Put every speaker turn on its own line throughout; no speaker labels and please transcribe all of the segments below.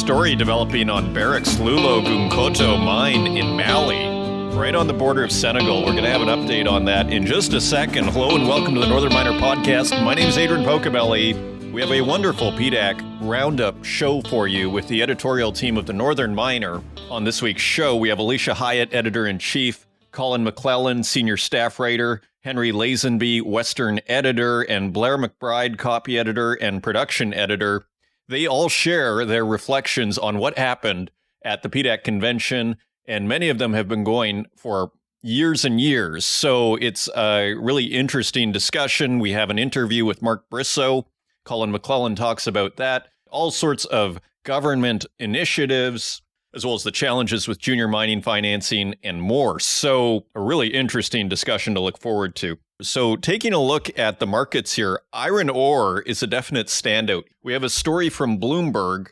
story developing on Barrick's Gunkoto mine in Mali, right on the border of Senegal. We're going to have an update on that in just a second. Hello and welcome to the Northern Miner Podcast. My name is Adrian Pocobelli. We have a wonderful PDAC roundup show for you with the editorial team of the Northern Miner. On this week's show, we have Alisha Hiyate, Editor-in-Chief, Colin McClelland, Senior Staff Writer, Henry Lazenby, Western Editor, and Blair McBride, Copy Editor and Production Editor. They all share their reflections on what happened at the PDAC convention, and many of them have been going for years and years. So it's a really interesting discussion. We have an interview with Bristow. Colin McClelland talks about that. All sorts of government initiatives, as well as the challenges with junior mining financing and more. So a really interesting discussion to look forward to. So taking a look at the markets here, iron ore is a definite standout. We have a story from Bloomberg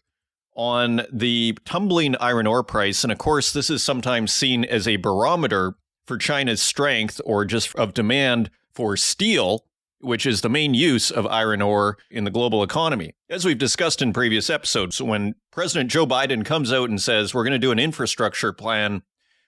on the tumbling iron ore price. And of course, this is sometimes seen as a barometer for China's strength or just of demand for steel, which is the main use of iron ore in the global economy. As we've discussed in previous episodes, when President Joe Biden comes out and says, we're going to do an infrastructure plan,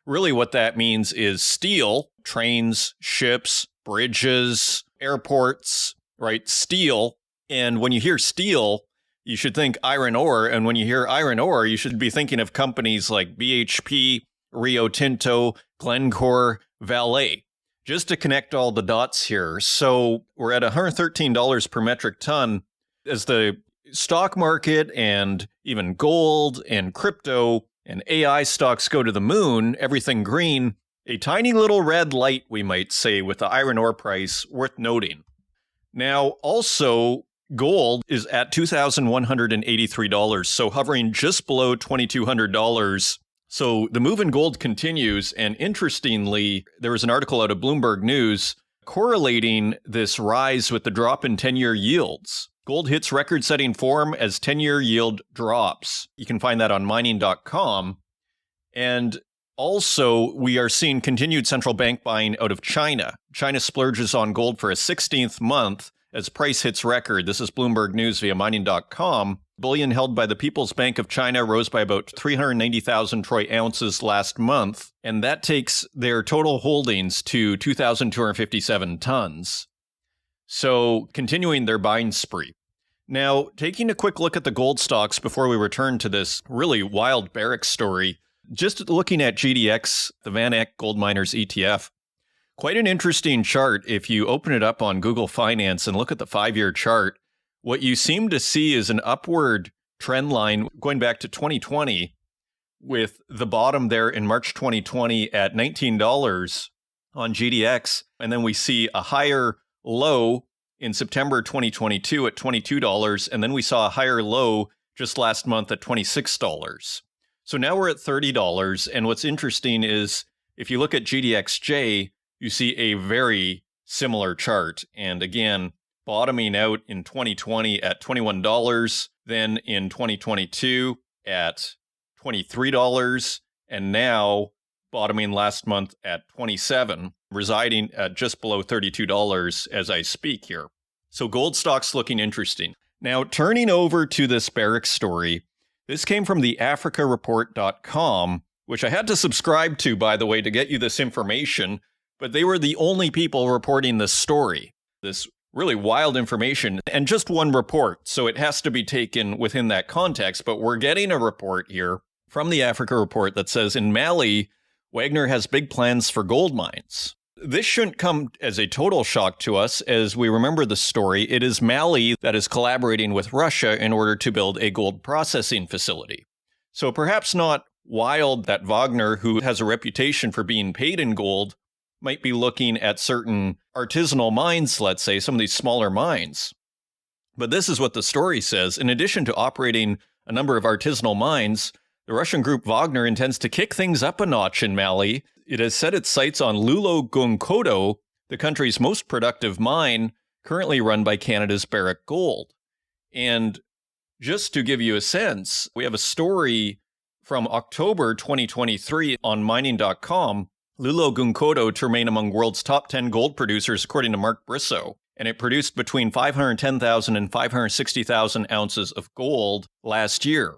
really what that means is steel, trains, ships, bridges, airports, right? Steel. And when you hear steel, you should think iron ore. And when you hear iron ore, you should be thinking of companies like BHP, Rio Tinto, Glencore, Vale. Just to connect all the dots here. So we're at $113 per metric ton. As the stock market and even gold and crypto and AI stocks go to the moon, everything green, a tiny little red light, we might say, with the iron ore price worth noting. Now, also, gold is at $2,183, so hovering just below $2,200. So the move in gold continues, and interestingly, there was an article out of Bloomberg News correlating this rise with the drop in 10-year yields. Gold hits record-setting form as 10-year yield drops. You can find that on mining.com. And also, we are seeing continued central bank buying out of China. China splurges on gold for a 16th month as price hits record. This is Bloomberg News via mining.com. Bullion held by the People's Bank of China rose by about 390,000 troy ounces last month, and that takes their total holdings to 2,257 tons. So, continuing their buying spree. Now, taking a quick look at the gold stocks before we return to this really wild Barrick story, just looking at GDX, the Van Eck Gold Miners ETF, quite an interesting chart. If you open it up on Google Finance and look at the 5-year chart, what you seem to see is an upward trend line going back to 2020, with the bottom there in March 2020 at $19 on GDX. And then we see a higher low in September 2022 at $22. And then we saw a higher low just last month at $26. So now we're at $30. And what's interesting is if you look at GDXJ, you see a very similar chart. And again, bottoming out in 2020 at $21, then in 2022 at $23, and now bottoming last month at $27, residing at just below $32 as I speak here. So gold stocks looking interesting. Now, turning over to this Barrick story, this came from the africareport.com, which I had to subscribe to, by the way, to get you this information, but they were the only people reporting this story. This really wild information, and just one report, so it has to be taken within that context. But we're getting a report here from the Africa Report that says in Mali, Wagner has big plans for gold mines. This shouldn't come as a total shock to us, as we remember the story. It is Mali that is collaborating with Russia in order to build a gold processing facility. So perhaps not wild that Wagner, who has a reputation for being paid in gold, might be looking at certain artisanal mines, let's say, some of these smaller mines. But this is what the story says. In addition to operating a number of artisanal mines, the Russian group Wagner intends to kick things up a notch in Mali. It has set its sights on Gunkoto, the country's most productive mine, currently run by Canada's Barrick Gold. And just to give you a sense, we have a story from October 2023 on mining.com, Gunkoto to remain among world's top 10 gold producers, according to Bristow. And it produced between 510,000 and 560,000 ounces of gold last year.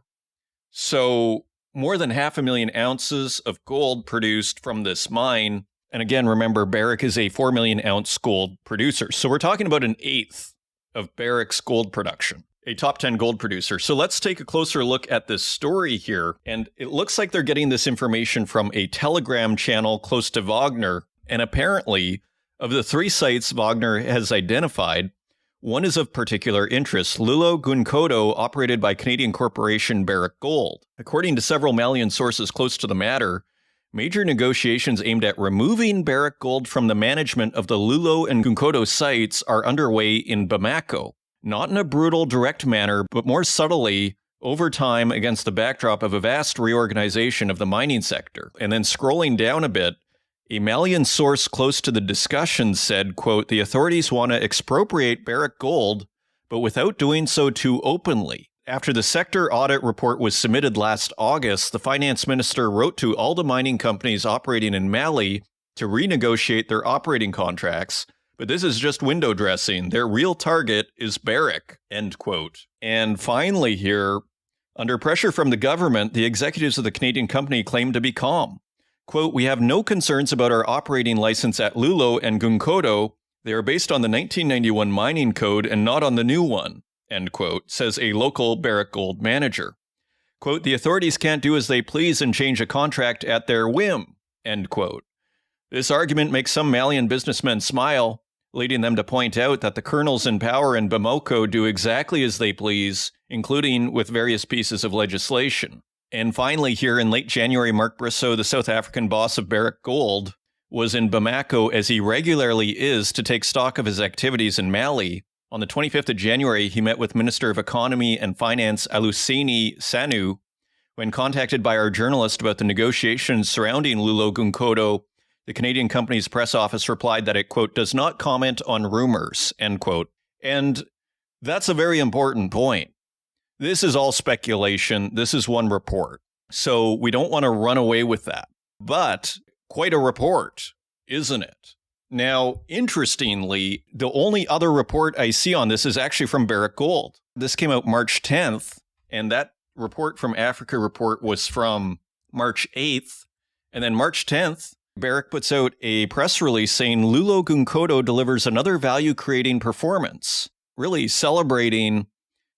So more than 500,000 ounces of gold produced from this mine. And again, remember, Barrick is a 4 million ounce gold producer. So we're talking about an eighth of Barrick's gold production, a top 10 gold producer. So let's take a closer look at this story here. And it looks like they're getting this information from a Telegram channel close to Wagner. And apparently, of the 3 sites Wagner has identified, one is of particular interest, Loulo-Gounkoto, operated by Canadian corporation Barrick Gold. According to several Malian sources close to the matter, major negotiations aimed at removing Barrick Gold from the management of the Loulo and Gounkoto sites are underway in Bamako. Not in a brutal, direct manner, but more subtly over time against the backdrop of a vast reorganization of the mining sector. And then scrolling down a bit, a Malian source close to the discussion said, quote, "The authorities want to expropriate Barrick Gold, but without doing so too openly." After the sector audit report was submitted last August, the finance minister wrote to all the mining companies operating in Mali to renegotiate their operating contracts. But this is just window dressing. Their real target is Barrick, end quote. And finally here, under pressure from the government, the executives of the Canadian company claimed to be calm. Quote, "We have no concerns about our operating license at Loulo and Gounkoto. They are based on the 1991 mining code and not on the new one," end quote, says a local Barrick Gold manager. Quote, "The authorities can't do as they please and change a contract at their whim," end quote. This argument makes some Malian businessmen smile, leading them to point out that the colonels in power in Bamako do exactly as they please, including with various pieces of legislation. And finally, here in late January, Mark Bristow, the South African boss of Barrick Gold, was in Bamako, as he regularly is, to take stock of his activities in Mali. On the 25th of January, he met with Minister of Economy and Finance Aluseni Sanu. When contacted by our journalist about the negotiations surrounding Loulo-Gounkoto, the Canadian company's press office replied that it, quote, "does not comment on rumors," end quote. And that's a very important point. This is all speculation. This is one report. So we don't want to run away with that. But quite a report, isn't it? Now, interestingly, the only other report I see on this is actually from Barrick Gold. This came out March 10th, and that report from Africa Report was from March 8th. And then March 10th, Barrick puts out a press release saying Loulo-Gounkoto delivers another value-creating performance, really celebrating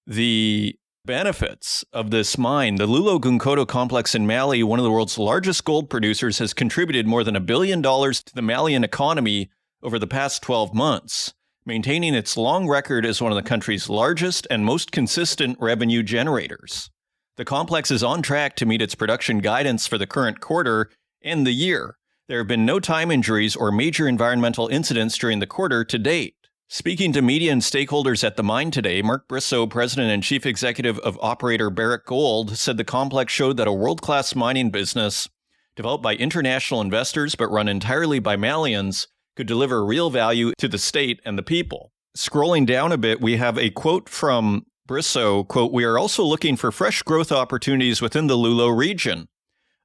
the benefits of this mine. The Loulo-Gounkoto complex in Mali, one of the world's largest gold producers, has contributed more than $1 billion to the Malian economy over the past 12 months, maintaining its long record as one of the country's largest and most consistent revenue generators. The complex is on track to meet its production guidance for the current quarter and the year. There have been no time injuries or major environmental incidents during the quarter to date. Speaking to media and stakeholders at the mine today, Mark Bristow, president and chief executive of operator Barrick Gold, said the complex showed that a world-class mining business, developed by international investors but run entirely by Malians, could deliver real value to the state and the people. Scrolling down a bit, we have a quote from Bristow, quote, "We are also looking for fresh growth opportunities within the Loulo region,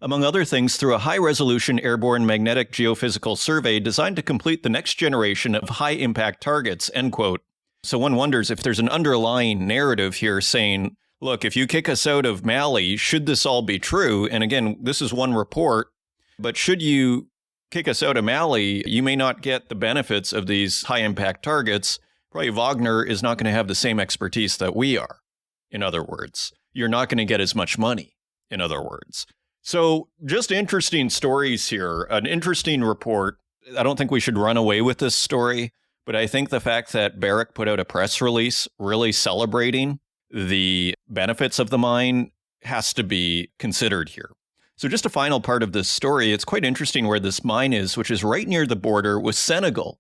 among other things through a high-resolution airborne magnetic geophysical survey designed to complete the next generation of high-impact targets," end quote. So one wonders if there's an underlying narrative here saying, look, if you kick us out of Mali, should this all be true? And again, this is one report, but should you kick us out of Mali, you may not get the benefits of these high-impact targets. Probably Wagner is not going to have the same expertise that we are. In other words, you're not going to get as much money, in other words. So just interesting stories here, an interesting report. I don't think we should run away with this story, but I think the fact that Barrick put out a press release really celebrating the benefits of the mine has to be considered here. So just a final part of this story, it's quite interesting where this mine is, which is right near the border with Senegal.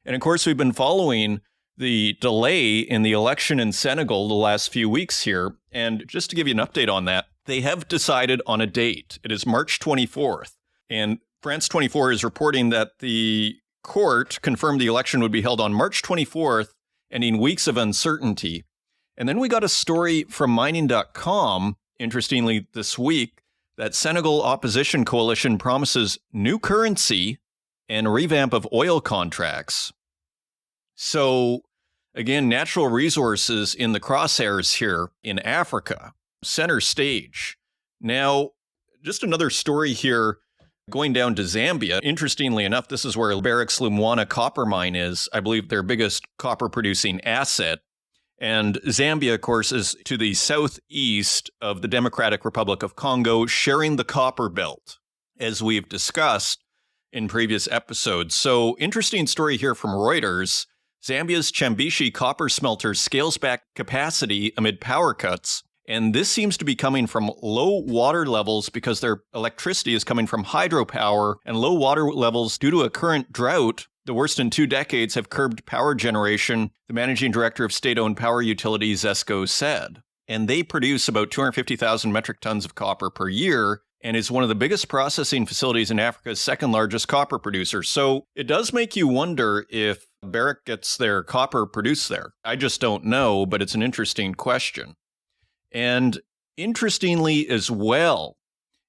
And of course, we've been following the delay in the election in Senegal the last few weeks here. And just to give you an update on that, they have decided on a date. It is March 24th. And France 24 is reporting that the court confirmed the election would be held on March 24th, ending weeks of uncertainty. And then we got a story from mining.com, interestingly this week, that Senegal opposition coalition promises new currency and revamp of oil contracts. So, again, natural resources in the crosshairs here in Africa, center stage. Now, just another story here going down to Zambia. Interestingly enough, this is where Barrick's Lumwana copper mine is, I believe their biggest copper-producing asset. And Zambia, of course, is to the southeast of the Democratic Republic of Congo, sharing the copper belt, as we've discussed in previous episodes. So, interesting story here from Reuters. Zambia's Chambishi copper smelter scales back capacity amid power cuts. And this seems to be coming from low water levels because their electricity is coming from hydropower, and low water levels due to a current drought, the worst in 2 decades, have curbed power generation, the managing director of state-owned power utility Zesco said. And they produce about 250,000 metric tons of copper per year, and is one of the biggest processing facilities in Africa's second largest copper producer. So it does make you wonder if Barrick gets their copper produced there. I just don't know, but it's an interesting question. And interestingly as well,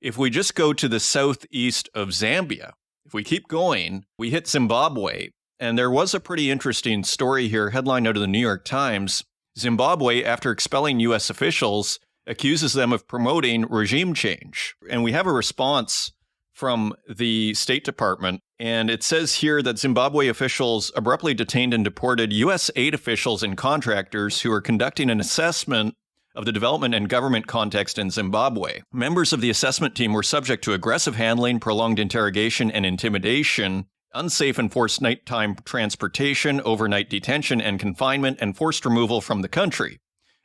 if we just go to the southeast of Zambia, if we keep going, we hit Zimbabwe. And there was a pretty interesting story here, headline out of the New York Times. Zimbabwe, after expelling U.S. officials, accuses them of promoting regime change. And we have a response from the State Department. And it says here that Zimbabwe officials abruptly detained and deported U.S. aid officials and contractors who are conducting an assessment of the development and government context in Zimbabwe. Members of the assessment team were subject to aggressive handling, prolonged interrogation and intimidation, unsafe and forced nighttime transportation, overnight detention and confinement, and forced removal from the country.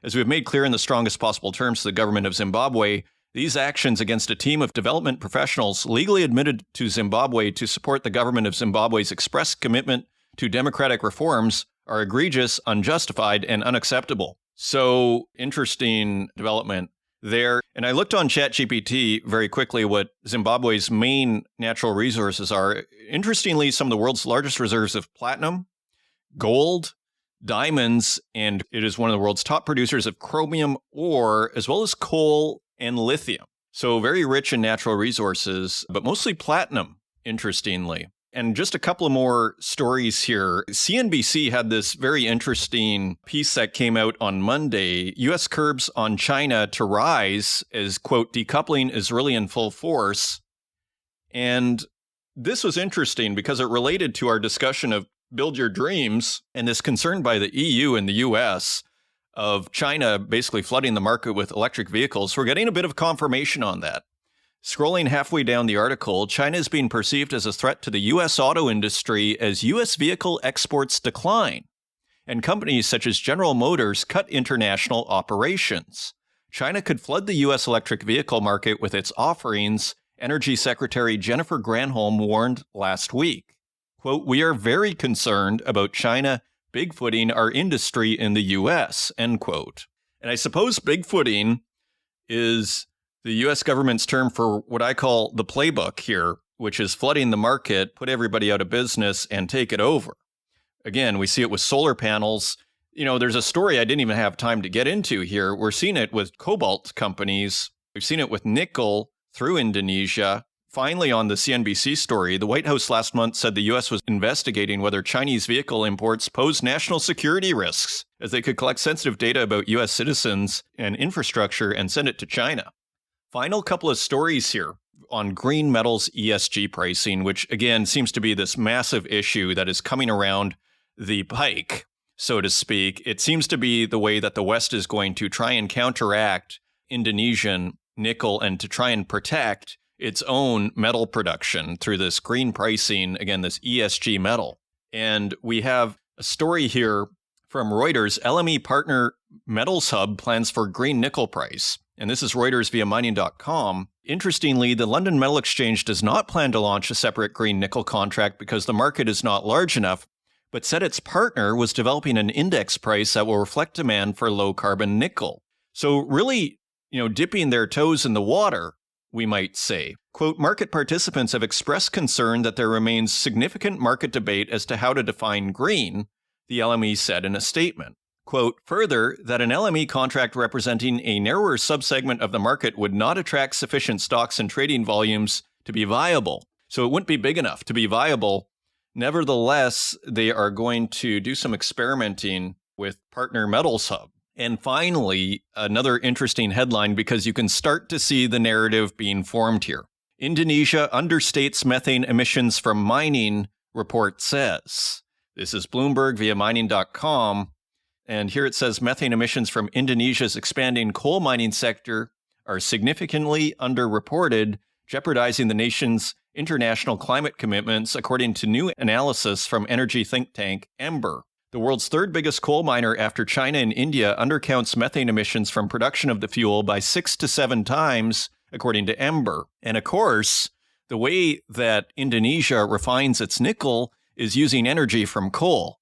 As we have made clear in the strongest possible terms to the government of Zimbabwe, these actions against a team of development professionals legally admitted to Zimbabwe to support the government of Zimbabwe's express commitment to democratic reforms are egregious, unjustified, and unacceptable. So, interesting development there. And I looked on ChatGPT very quickly what Zimbabwe's main natural resources are. Interestingly, some of the world's largest reserves of platinum, gold, diamonds, and it is one of the world's top producers of chromium ore, as well as coal and lithium. So very rich in natural resources, but mostly platinum, interestingly. And just a couple of more stories here. CNBC had this very interesting piece that came out on Monday. U.S. curbs on China to rise as, quote, decoupling is really in full force. And this was interesting because it related to our discussion of build your dreams and this concern by the EU and the U.S. of China basically flooding the market with electric vehicles. We're getting a bit of confirmation on that. Scrolling halfway down the article, China is being perceived as a threat to the U.S. auto industry as U.S. vehicle exports decline, and companies such as General Motors cut international operations. China could flood the U.S. electric vehicle market with its offerings, Energy Secretary Jennifer Granholm warned last week. Quote, "We are very concerned about China bigfooting our industry in the U.S., end quote. And I suppose bigfooting is the U.S. government's term for what I call the playbook here, which is flooding the market, put everybody out of business, and take it over. Again, we see it with solar panels. You know, there's a story I didn't even have time to get into here. We're seeing it with cobalt companies. We've seen it with nickel through Indonesia. Finally, on the CNBC story, the White House last month said the U.S. was investigating whether Chinese vehicle imports pose national security risks, as they could collect sensitive data about U.S. citizens and infrastructure and send it to China. Final couple of stories here on green metals ESG pricing, which again seems to be this massive issue that is coming around the pike, so to speak. It seems to be the way that the West is going to try and counteract Indonesian nickel and to try and protect its own metal production through this green pricing, again, this ESG metal. And we have a story here from Reuters. LME partner Metals Hub plans for green nickel price. And this is Reuters via mining.com. Interestingly, the London Metal Exchange does not plan to launch a separate green nickel contract because the market is not large enough, but said its partner was developing an index price that will reflect demand for low carbon nickel. So really, dipping their toes in the water, we might say. Quote, market participants have expressed concern that there remains significant market debate as to how to define green, the LME said in a statement. Quote, further, that an LME contract representing a narrower subsegment of the market would not attract sufficient stocks and trading volumes to be viable. So it wouldn't be big enough to be viable. Nevertheless, they are going to do some experimenting with partner Metals Hub. And finally, another interesting headline because you can start to see the narrative being formed here. Indonesia understates methane emissions from mining, report says. This is Bloomberg via mining.com. And here it says methane emissions from Indonesia's expanding coal mining sector are significantly underreported, jeopardizing the nation's international climate commitments, according to new analysis from energy think tank Ember. The world's third biggest coal miner after China and India undercounts methane emissions from production of the fuel by 6 to 7 times, according to Ember. And of course, the way that Indonesia refines its nickel is using energy from coal.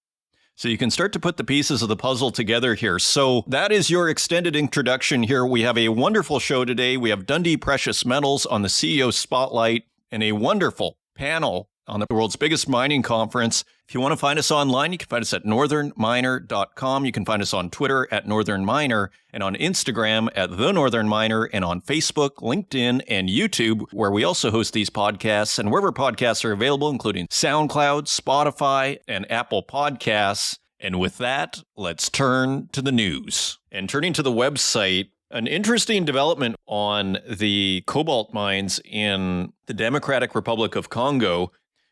So you can start to put the pieces of the puzzle together here. So that is your extended introduction here. We have a wonderful show today. We have Dundee Precious Metals on the CEO Spotlight and a wonderful panel on the world's biggest mining conference. If you want to find us online, you can find us at northernminer.com. You can find us on Twitter at Northern Miner and on Instagram at The Northern Miner and on Facebook, LinkedIn, and YouTube, where we also host these podcasts and wherever podcasts are available, including SoundCloud, Spotify, and Apple Podcasts. And with that, let's turn to the news. And turning to the website, an interesting development on the cobalt mines in the Democratic Republic of Congo.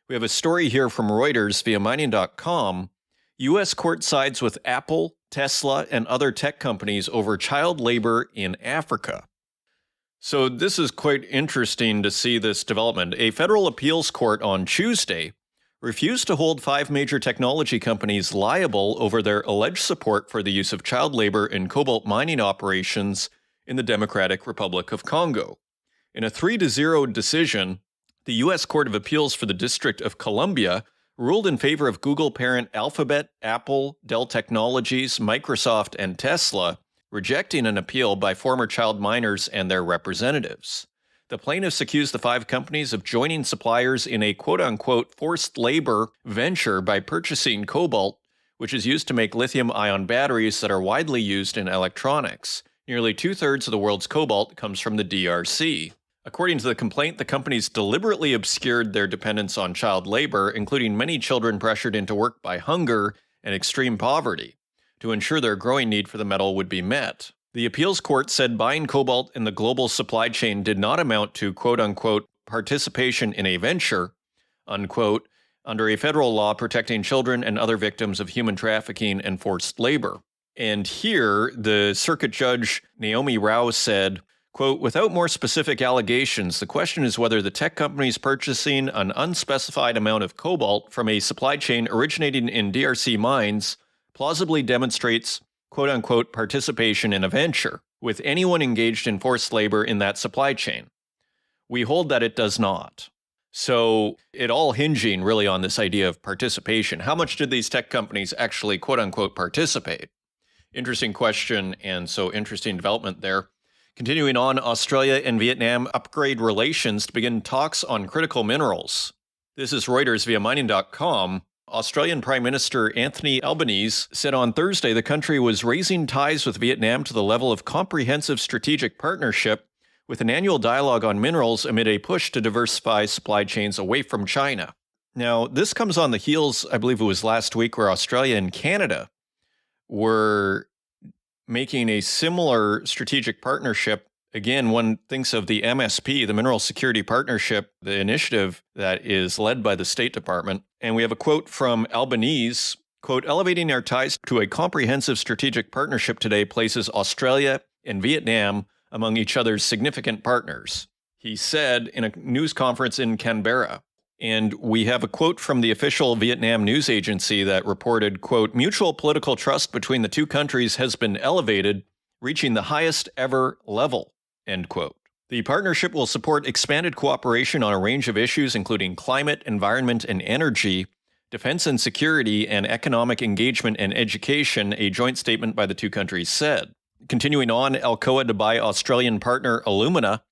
We have a story here from Reuters via mining.com. U.S. court sides with Apple, Tesla, and other tech companies over child labor in Africa. So this is quite interesting to see this development. A federal appeals court on Tuesday refused to hold 5 major technology companies liable over their alleged support for the use of child labor in cobalt mining operations in the Democratic Republic of Congo. In a 3-0 decision, the U.S. Court of Appeals for the District of Columbia ruled in favor of Google parent Alphabet, Apple, Dell Technologies, Microsoft, and Tesla, rejecting an appeal by former child miners and their representatives. The plaintiffs accused the 5 companies of joining suppliers in a quote-unquote forced labor venture by purchasing cobalt, which is used to make lithium-ion batteries that are widely used in electronics. Nearly 2/3 of the world's cobalt comes from the DRC. According to the complaint, the companies deliberately obscured their dependence on child labor, including many children pressured into work by hunger and extreme poverty, to ensure their growing need for the metal would be met. The appeals court said buying cobalt in the global supply chain did not amount to quote-unquote participation in a venture, unquote, under a federal law protecting children and other victims of human trafficking and forced labor. And here, the circuit judge Naomi Rao said, quote, without more specific allegations, the question is whether the tech companies purchasing an unspecified amount of cobalt from a supply chain originating in DRC mines plausibly demonstrates, quote-unquote, participation in a venture with anyone engaged in forced labor in that supply chain. We hold that it does not. So it all hinging really on this idea of participation. How much did these tech companies actually, quote-unquote, participate? Interesting question, and so interesting development there. Continuing on, Australia and Vietnam upgrade relations to begin talks on critical minerals. This is Reuters via mining.com. Australian Prime Minister Anthony Albanese said on Thursday the country was raising ties with Vietnam to the level of comprehensive strategic partnership with an annual dialogue on minerals amid a push to diversify supply chains away from China. Now, this comes on the heels, I believe it was last week, where Australia and Canada were making a similar strategic partnership. Again, one thinks of the MSP, the Mineral Security Partnership, the initiative that is led by the State Department. And we have a quote from Albanese, quote, elevating our ties to a comprehensive strategic partnership today places Australia and Vietnam among each other's significant partners, he said in a news conference in Canberra. And we have a quote from the official Vietnam news agency that reported, quote, mutual political trust between the two countries has been elevated, reaching the highest ever level, end quote. The partnership will support expanded cooperation on a range of issues, including climate, environment, and energy, defense and security, and economic engagement and education, a joint statement by the two countries said. Continuing on, Alcoa to buy Australian partner Alumina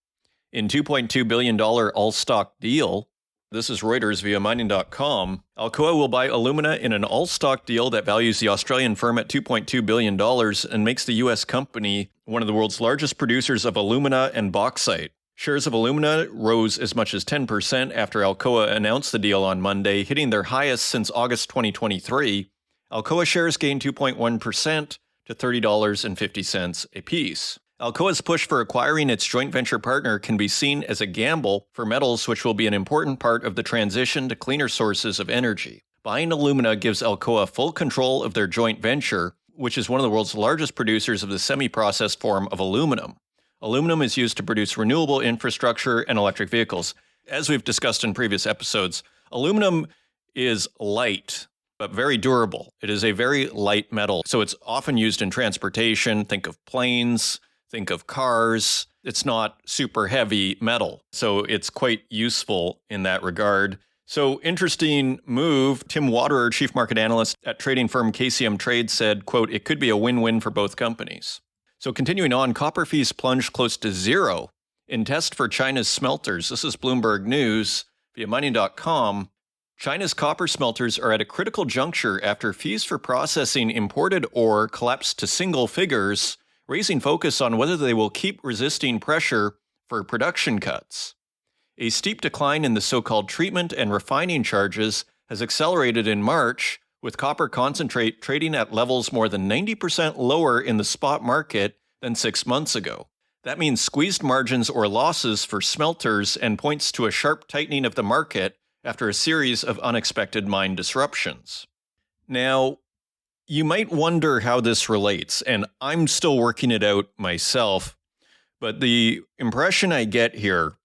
in $2.2 billion all-stock deal. This is Reuters via mining.com. Alcoa will buy Alumina in an all-stock deal that values the Australian firm at $2.2 billion and makes the U.S. company one of the world's largest producers of alumina and bauxite. Shares of Alumina rose as much as 10% after Alcoa announced the deal on Monday, hitting their highest since August 2023. Alcoa shares gained 2.1%, to $30.50 a piece. Alcoa's push for acquiring its joint venture partner can be seen as a gamble for metals, which will be an important part of the transition to cleaner sources of energy. Buying alumina gives Alcoa full control of their joint venture, which is one of the world's largest producers of the semi-processed form of aluminum. Aluminum is used to produce renewable infrastructure and electric vehicles. As we've discussed in previous episodes, aluminum is light, but very durable. It is a very light metal, so it's often used in transportation. Think of planes, think of cars. It's not super heavy metal, so it's quite useful in that regard. So interesting move. Tim Waterer, chief market analyst at trading firm KCM Trade, said, quote, "It could be a win-win for both companies." So continuing on, copper fees plunged close to zero in test for China's smelters. This is Bloomberg News via mining.com. China's copper smelters are at a critical juncture after fees for processing imported ore collapsed to single figures, raising focus on whether they will keep resisting pressure for production cuts. A steep decline in the so-called treatment and refining charges has accelerated in March, with copper concentrate trading at levels more than 90% lower in the spot market than 6 months ago. That means squeezed margins or losses for smelters and points to a sharp tightening of the market after a series of unexpected mine disruptions. Now, you might wonder how this relates, and I'm still working it out myself, but the impression I get here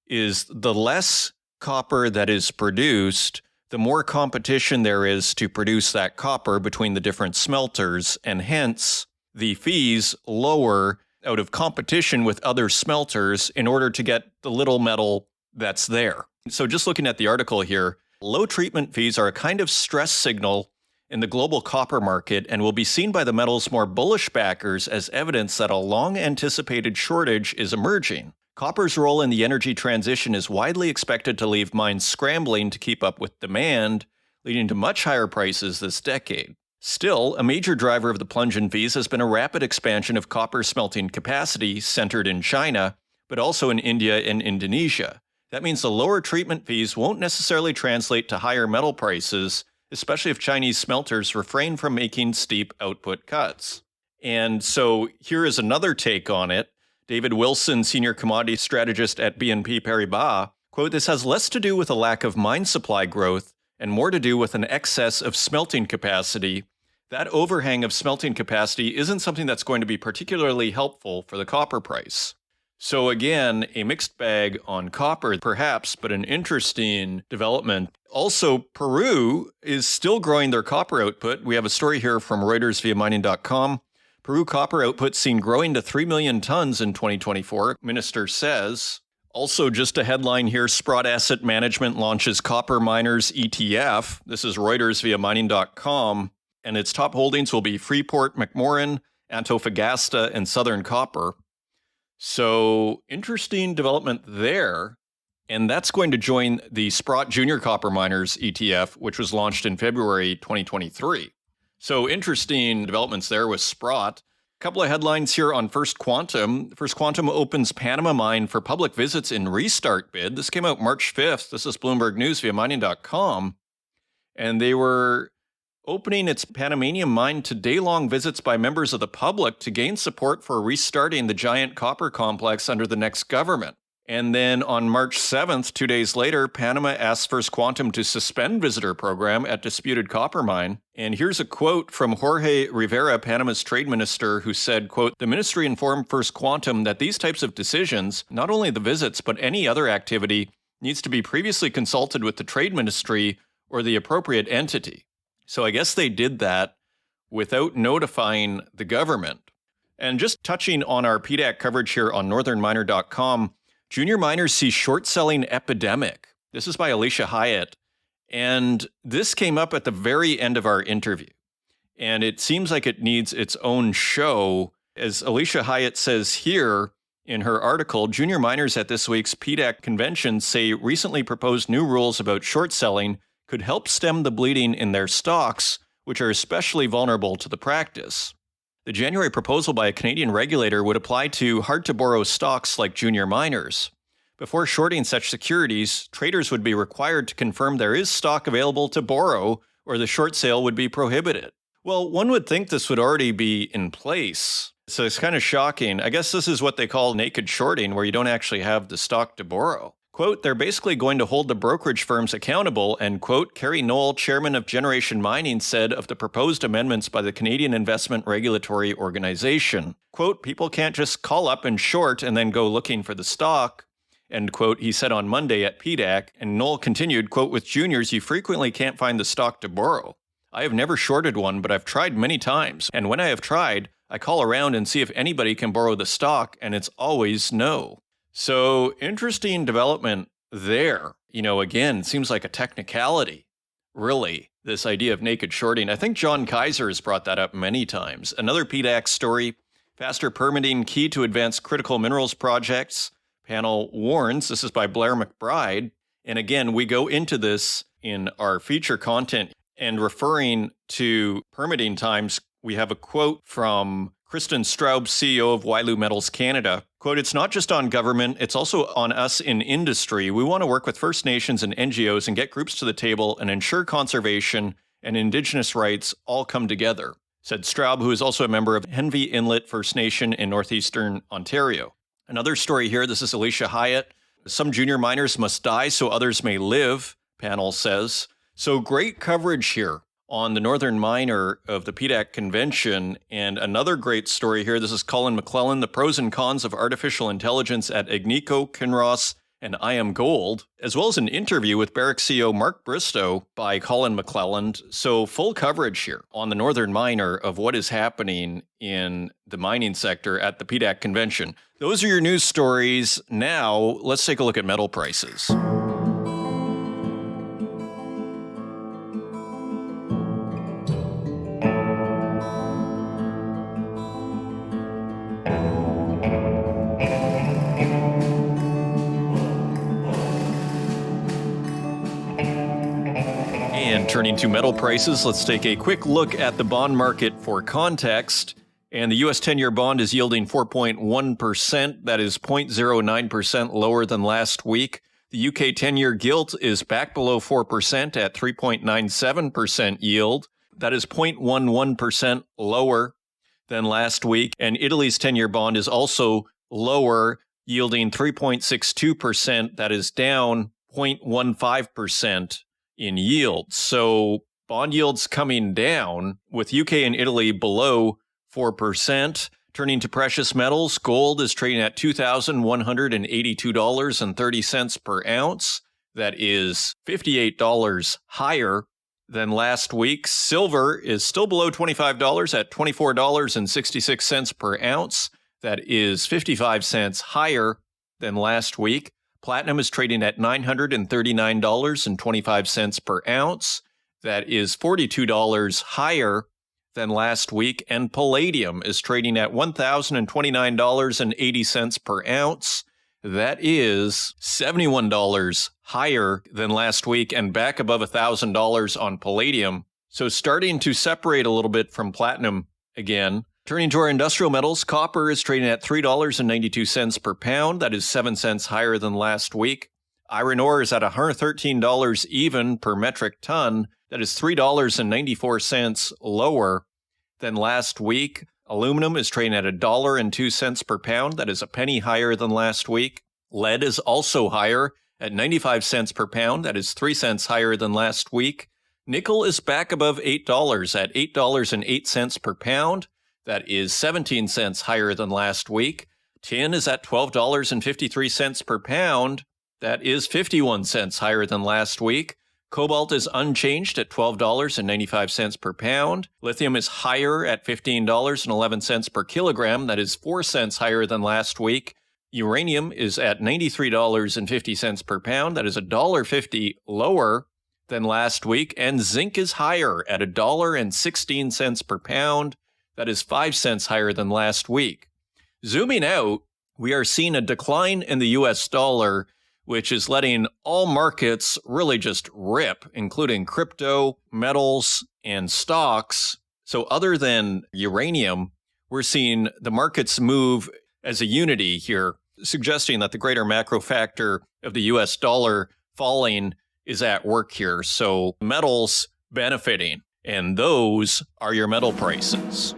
is the less copper that is produced, the more competition there is to produce that copper between the different smelters, and hence the fees lower out of competition with other smelters in order to get the little metal that's there. So just looking at the article here, low treatment fees are a kind of stress signal in the global copper market and will be seen by the metal's more bullish backers as evidence that a long-anticipated shortage is emerging. Copper's role in the energy transition is widely expected to leave mines scrambling to keep up with demand, leading to much higher prices this decade. Still, a major driver of the plunge in fees has been a rapid expansion of copper smelting capacity centered in China, but also in India and Indonesia. That means the lower treatment fees won't necessarily translate to higher metal prices, especially if Chinese smelters refrain from making steep output cuts. And so here is another take on it. David Wilson, senior commodity strategist at BNP Paribas, quote, "This has less to do with a lack of mine supply growth and more to do with an excess of smelting capacity. That overhang of smelting capacity isn't something that's going to be particularly helpful for the copper price." So again, a mixed bag on copper, perhaps, but an interesting development. Also, Peru is still growing their copper output. We have a story here from Reuters via mining.com. Peru copper output seen growing to 3 million tons in 2024, minister says. Also, just a headline here, Sprott Asset Management launches Copper Miners ETF. This is Reuters via mining.com. And its top holdings will be Freeport, McMoran, Antofagasta, and Southern Copper. So interesting development there. And that's going to join the Sprott Junior Copper Miners ETF, which was launched in February 2023. So interesting developments there with Sprott. A couple of headlines here on First Quantum. First Quantum opens Panama mine for public visits in restart bid. This came out March 5th. This is Bloomberg News via mining.com. And they were opening its Panamanian mine to day-long visits by members of the public to gain support for restarting the giant copper complex under the next government. And then on March 7th, 2 days later, Panama asked First Quantum to suspend visitor program at disputed copper mine. And here's a quote from Jorge Rivera, Panama's trade minister, who said, quote, "The ministry informed First Quantum that these types of decisions, not only the visits, but any other activity, needs to be previously consulted with the trade ministry or the appropriate entity." So I guess they did that without notifying the government. And just touching on our PDAC coverage here on northernminer.com, junior miners see short selling epidemic. This is by Alisha Hiyate. And this came up at the very end of our interview. And it seems like it needs its own show. As Alisha Hiyate says here in her article, junior miners at this week's PDAC convention say recently proposed new rules about short selling could help stem the bleeding in their stocks, which are especially vulnerable to the practice. The January proposal by a Canadian regulator would apply to hard-to-borrow stocks like junior miners. Before shorting such securities, traders would be required to confirm there is stock available to borrow, or the short sale would be prohibited. Well, one would think this would already be in place. So it's kind of shocking. I guess this is what they call naked shorting, where you don't actually have the stock to borrow. Quote, they're basically going to hold the brokerage firms accountable, and quote, Kerry Knoll, chairman of Generation Mining, said of the proposed amendments by the Canadian Investment Regulatory Organization. Quote, people can't just call up and short and then go looking for the stock. End quote, he said on Monday at PDAC. And Knoll continued, quote, with juniors, you frequently can't find the stock to borrow. I have never shorted one, but I've tried many times. And when I have tried, I call around and see if anybody can borrow the stock, and it's always no. So interesting development there. Again, seems like a technicality, really, this idea of naked shorting. I think John Kaiser has brought that up many times. Another PDAC story, faster permitting key to advance critical minerals projects. Panel warns, this is by Blair McBride. And again, we go into this in our feature content and referring to permitting times. We have a quote from Kristen Straub, CEO of Wyloo Metals Canada. Quote, it's not just on government, it's also on us in industry. We want to work with First Nations and NGOs and get groups to the table and ensure conservation and Indigenous rights all come together, said Straub, who is also a member of Henvey Inlet First Nation in northeastern Ontario. Another story here, this is Alisha Hiyate. Some junior miners must die so others may live, panel says. So great coverage here on the Northern Miner of the PDAC convention. And another great story here, this is Colin McClelland, the pros and cons of artificial intelligence at Agnico, Kinross, and IAMGOLD, as well as an interview with Barrick CEO Mark Bristow by Colin McClelland. So full coverage here on the Northern Miner of what is happening in the mining sector at the PDAC convention. Those are your news stories. Now, let's take a look at metal prices. Turning to metal prices, let's take a quick look at the bond market for context. And the U.S. 10-year bond is yielding 4.1%. That is 0.09% lower than last week. The UK 10-year gilt is back below 4% at 3.97% yield. That is 0.11% lower than last week. And Italy's 10-year bond is also lower, yielding 3.62%. That is down 0.15% in yield. So bond yields coming down with UK and Italy below 4%. Turning to precious metals, gold is trading at $2,182.30 per ounce. That is $58 higher than last week. Silver is still below $25 at $24.66 per ounce. That is 55 cents higher than last week. Platinum is trading at $939.25 per ounce. That is $42 higher than last week. And palladium is trading at $1,029.80 per ounce. That is $71 higher than last week and back above $1,000 on palladium. So starting to separate a little bit from platinum again. Turning to our industrial metals, copper is trading at $3.92 per pound. That is 7 cents higher than last week. Iron ore is at $113 even per metric ton. That is $3.94 lower than last week. Aluminum is trading at $1.02 per pound. That is a penny higher than last week. Lead is also higher at 95 cents per pound. That is 3 cents higher than last week. Nickel is back above $8 at $8.08 per pound. That is 17 cents higher than last week. Tin is at $12.53 per pound. That is 51 cents higher than last week. Cobalt is unchanged at $12.95 per pound. Lithium is higher at $15.11 per kilogram. That is 4 cents higher than last week. Uranium is at $93.50 per pound. That is $1.50 lower than last week. And zinc is higher at $1.16 per pound. That is 5 cents higher than last week. Zooming out, we are seeing a decline in the U.S. dollar, which is letting all markets really just rip, including crypto, metals, and stocks. So other than uranium, we're seeing the markets move as a unity here, suggesting that the greater macro factor of the U.S. dollar falling is at work here. So metals benefiting. And those are your metal prices.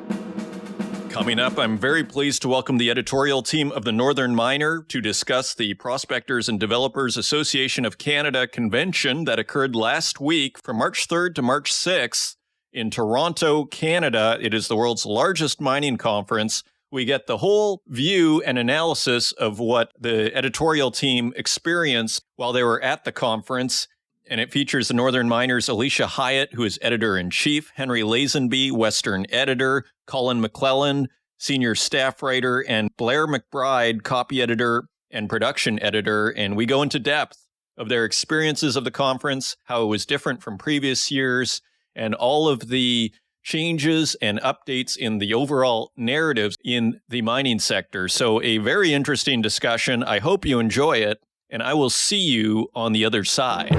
Coming up, I'm very pleased to welcome the editorial team of the Northern Miner to discuss the Prospectors and Developers Association of Canada convention that occurred last week from March 3rd to March 6th in Toronto, Canada. It is the world's largest mining conference. We get the whole view and analysis of what the editorial team experienced while they were at the conference. And it features the Northern Miner's Alisha Hiyate, who is editor-in-chief, Henry Lazenby, Western editor, Colin McClelland, senior staff writer, and Blair McBride, copy editor and production editor. And we go into depth of their experiences of the conference, how it was different from previous years, and all of the changes and updates in the overall narratives in the mining sector. So a very interesting discussion. I hope you enjoy it, and I will see you on the other side.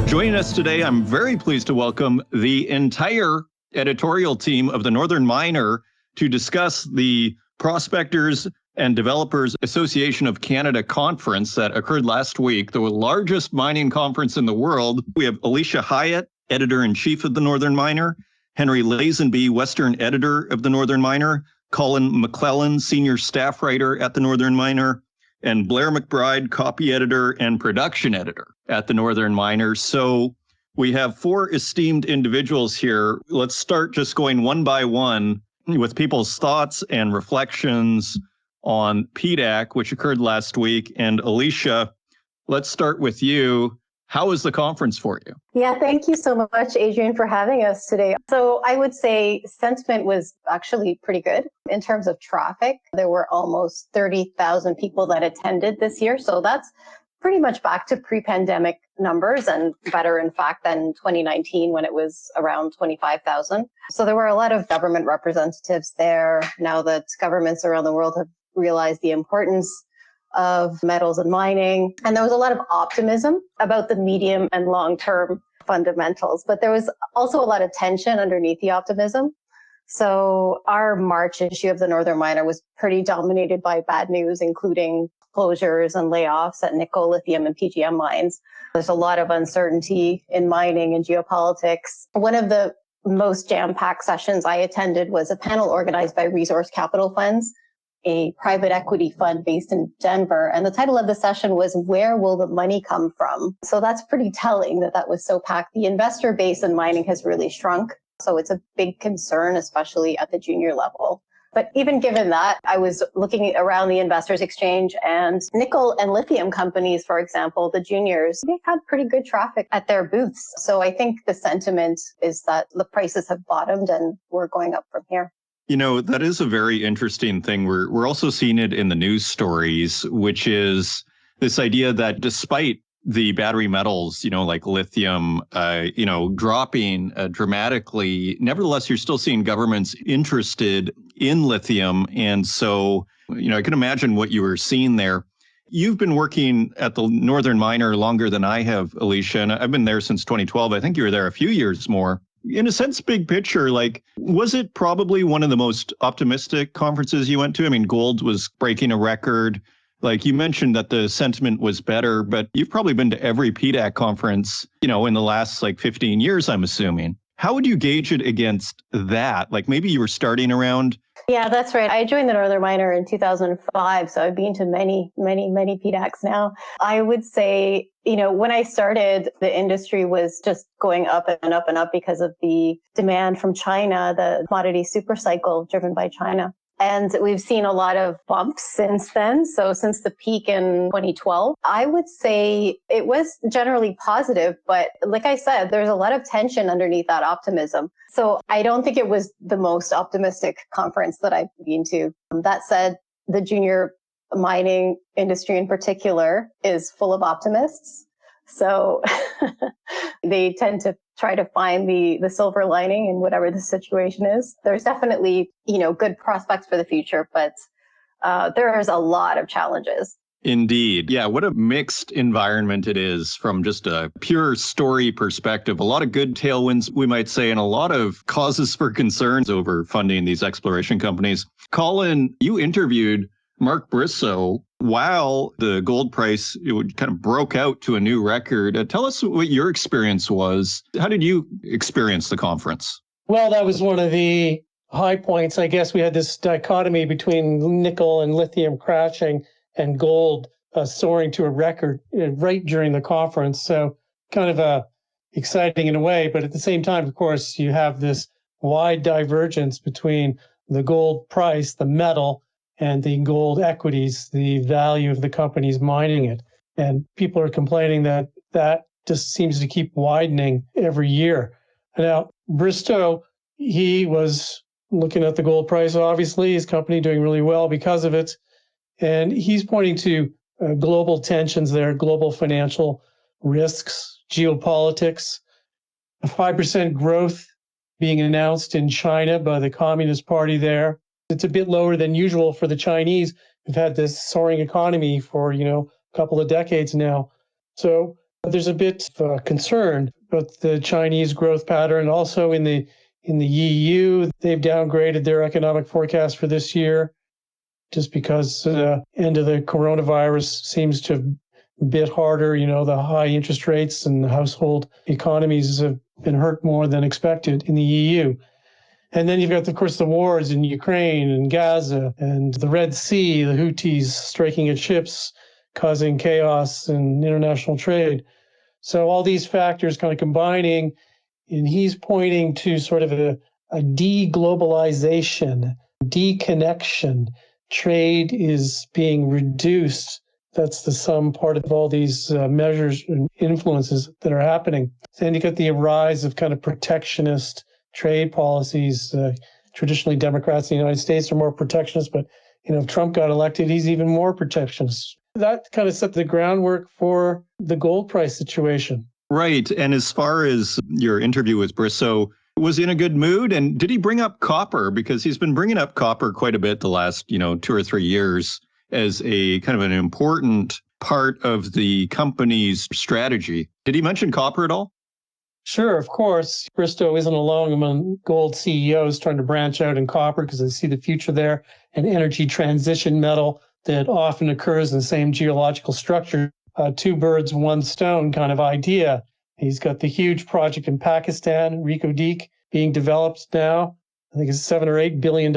Joining us today, I'm very pleased to welcome the entire editorial team of the Northern Miner to discuss the Prospectors and Developers Association of Canada conference that occurred last week, the largest mining conference in the world. We have Alisha Hiyate, editor-in-chief of the Northern Miner, Henry Lazenby, Western editor of the Northern Miner, Colin McClelland, senior staff writer at the Northern Miner, and Blair McBride, copy editor and production editor at the Northern Miner. So we have four esteemed individuals here. Let's start just going one by one with people's thoughts and reflections on PDAC, which occurred last week. And Alisha, let's start with you. How was the conference for you?
Yeah, thank you so much, Adrian, for having us today. So I would say sentiment was actually pretty good in terms of traffic. There were almost 30,000 people that attended this year. So that's pretty much back to pre-pandemic numbers and better, in fact, than 2019 when it was around 25,000. So there were a lot of government representatives there. Now that governments around the world have realized the importance of metals and mining. And there was a lot of optimism about the medium and long-term fundamentals, but there was also a lot of tension underneath the optimism. So our March issue of the Northern Miner was pretty dominated by bad news, including closures and layoffs at nickel, lithium, and PGM mines. There's a lot of uncertainty in mining and geopolitics. One of the most jam-packed sessions I attended was a panel organized by Resource Capital Funds, a private equity fund based in Denver. And the title of the session was, "Where Will the Money Come From?" So that's pretty telling that that was so packed. The investor base in mining has really shrunk. So it's a big concern, especially at the junior level. But even given that, I was looking around the investors exchange, and nickel and lithium companies, for example, the juniors, they had pretty good traffic at their booths. So I think the sentiment is that the prices have bottomed and we're going up from here.
You know, that is a very interesting thing. We're also seeing it in the news stories, which is this idea that despite the battery metals, like lithium, dropping dramatically, nevertheless, you're still seeing governments interested in lithium. And so, I can imagine what you were seeing there. You've been working at the Northern Miner longer than I have, Alisha, and I've been there since 2012. I think you were there a few years more. In a sense, big picture, was it probably one of the most optimistic conferences you went to? I mean, gold was breaking a record. Like you mentioned that the sentiment was better, but you've probably been to every PDAC conference, in the last 15 years, I'm assuming. How would you gauge it against that? Maybe you were starting around.
Yeah, that's right. I joined the Northern Miner in 2005, so I've been to many, many, many PDACs now. I would say, when I started, the industry was just going up and up and up because of the demand from China, the commodity super cycle driven by China. And we've seen a lot of bumps since then. So since the peak in 2012, I would say it was generally positive. But like I said, there's a lot of tension underneath that optimism. So I don't think it was the most optimistic conference that I've been to. That said, the junior mining industry in particular is full of optimists. So they tend to try to find the silver lining in whatever the situation is. There's definitely, good prospects for the future, but there is a lot of challenges.
Indeed. Yeah, what a mixed environment it is from just a pure story perspective. A lot of good tailwinds, we might say, and a lot of causes for concerns over funding these exploration companies. Colin, you interviewed Mark Bristow while the gold price kind of broke out to a new record. Tell us what your experience was. How did you experience the conference?
Well, that was one of the high points. I guess we had this dichotomy between nickel and lithium crashing and gold soaring to a record right during the conference. So kind of exciting in a way. But at the same time, of course, you have this wide divergence between the gold price, the metal, and the gold equities, the value of the companies mining it. And people are complaining that that just seems to keep widening every year. Now, Bristow, he was looking at the gold price, obviously, his company doing really well because of it. And he's pointing to global tensions there, global financial risks, geopolitics, a 5% growth being announced in China by the Communist Party there. It's a bit lower than usual for the Chinese, who've had this soaring economy for, a couple of decades now. So there's a bit of concern about the Chinese growth pattern. Also in the EU, they've downgraded their economic forecast for this year, just because the end of the coronavirus seems to have bit harder. The high interest rates and the household economies have been hurt more than expected in the EU. And then you've got, of course, the wars in Ukraine and Gaza and the Red Sea, the Houthis striking at ships, causing chaos in international trade. So all these factors kind of combining, and he's pointing to sort of a de-globalization, de-connection. Trade is being reduced. That's the sum part of all these measures and influences that are happening. And you got the rise of kind of protectionist trade policies. Traditionally, Democrats in the United States are more protectionist, but if Trump got elected, he's even more protectionist. That kind of set the groundwork for the gold price situation.
Right. And as far as your interview with Bristow, was he in a good mood? And did he bring up copper? Because he's been bringing up copper quite a bit the last, 2 or 3 years as a kind of an important part of the company's strategy. Did he mention copper at all?
Sure, of course. Bristow isn't alone among gold CEOs trying to branch out in copper because they see the future there, an energy transition metal that often occurs in the same geological structure. Two birds, one stone kind of idea. He's got the huge project in Pakistan, Reko Diq, being developed now. I think it's a $7 or $8 billion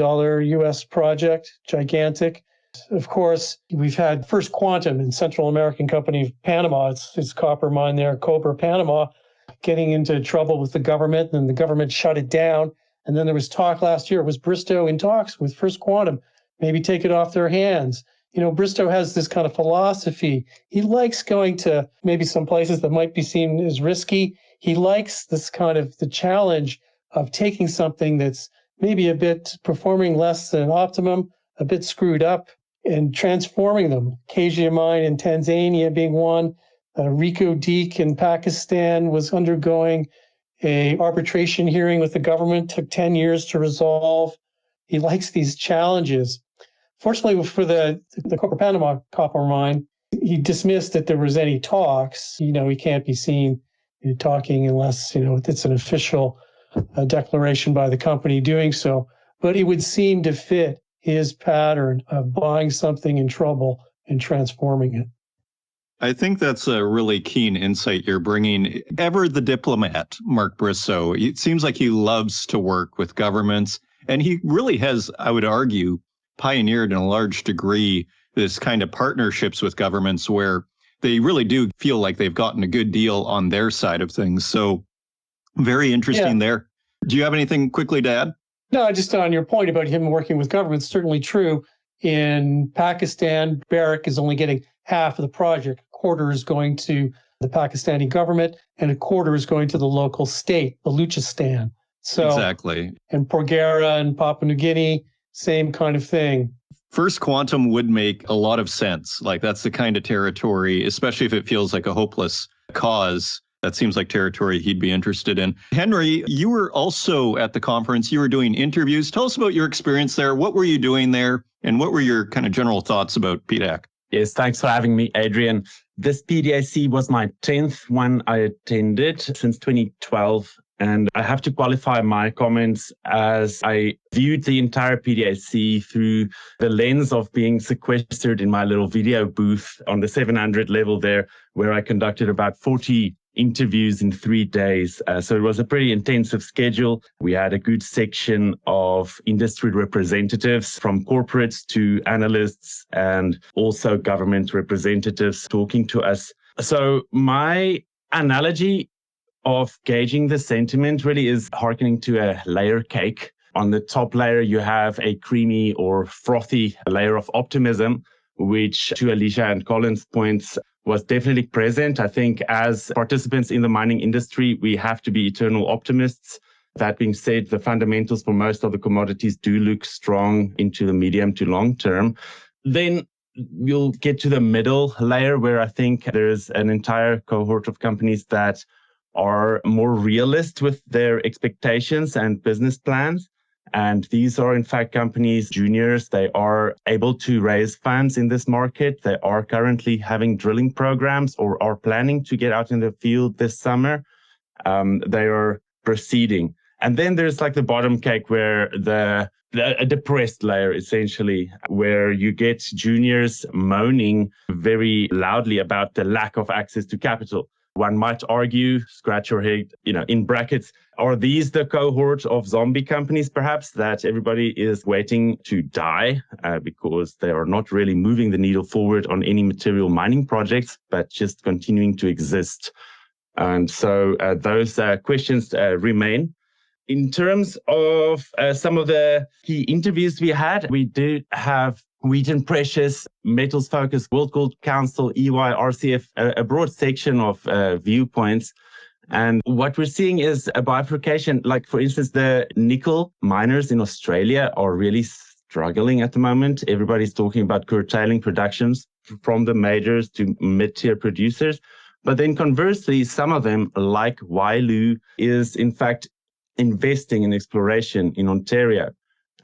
US project, gigantic. Of course, we've had First Quantum in Central American company of Panama. It's copper mine there, Cobre Panama, getting into trouble with the government, and the government shut it down. And then there was talk last year, was Bristow in talks with First Quantum, maybe take it off their hands. Bristow has this kind of philosophy. He likes going to maybe some places that might be seen as risky. He likes this kind of the challenge of taking something that's maybe a bit performing less than optimum, a bit screwed up, and transforming them. Acacia mine in Tanzania being one. Reko Diq in Pakistan was undergoing a arbitration hearing with the government, took 10 years to resolve. He likes these challenges. Fortunately for the Cobre Panama copper mine, he dismissed that there was any talks. He can't be seen talking unless, it's an official declaration by the company doing so. But it would seem to fit his pattern of buying something in trouble and transforming it.
I think that's a really keen insight you're bringing. Ever the diplomat, Mark Bristow, it seems like he loves to work with governments, and he really has, I would argue, pioneered in a large degree this kind of partnerships with governments where they really do feel like they've gotten a good deal on their side of things. So very interesting there. Do you have anything quickly to add?
No, just on your point about him working with governments, certainly true. In Pakistan, Barrick is only getting half of the project. A quarter is going to the Pakistani government, and a quarter is going to the local state, Baluchistan. So,
exactly.
And Porgera and Papua New Guinea, same kind of thing.
First Quantum would make a lot of sense. Like that's the kind of territory, especially if it feels like a hopeless cause. That seems like territory he'd be interested in. Henry, you were also at the conference. You were doing interviews. Tell us about your experience there. What were you doing there? And what were your kind of general thoughts about PDAC?
Yes, thanks for having me, Adrian. This PDAC was my 10th one I attended since 2012. And I have to qualify my comments as I viewed the entire PDAC through the lens of being sequestered in my little video booth on the 700 level there, where I conducted about 40 interviews in 3 days. So it was a pretty intensive schedule. We had a good section of industry representatives from corporates to analysts and also government representatives talking to us. So my analogy of gauging the sentiment really is hearkening to a layer cake. On the top layer, you have a creamy or frothy layer of optimism, which to Alisha and Colin's points was definitely present. I think as participants in the mining industry, we have to be eternal optimists. That being said, the fundamentals for most of the commodities do look strong into the medium to long term. Then you'll get to the middle layer where I think there's an entire cohort of companies that are more realist with their expectations and business plans. And these are, in fact, companies, juniors. They are able to raise funds in this market. They are currently having drilling programs or are planning to get out in the field this summer. They are proceeding. And then there's like the bottom cake where a depressed layer, essentially, where you get juniors moaning very loudly about the lack of access to capital. One might argue, scratch your head, in brackets, are these the cohort of zombie companies, perhaps, that everybody is waiting to die because they are not really moving the needle forward on any material mining projects, but just continuing to exist? And so those questions remain. In terms of some of the key interviews we had, we did have Wheaton Precious, Metals Focus, World Gold Council, EY, RCF, a broad section of viewpoints. And what we're seeing is a bifurcation. Like, for instance, the nickel miners in Australia are really struggling at the moment. Everybody's talking about curtailing productions from the majors to mid-tier producers. But then conversely, some of them, like Wailu, is in fact investing in exploration in Ontario.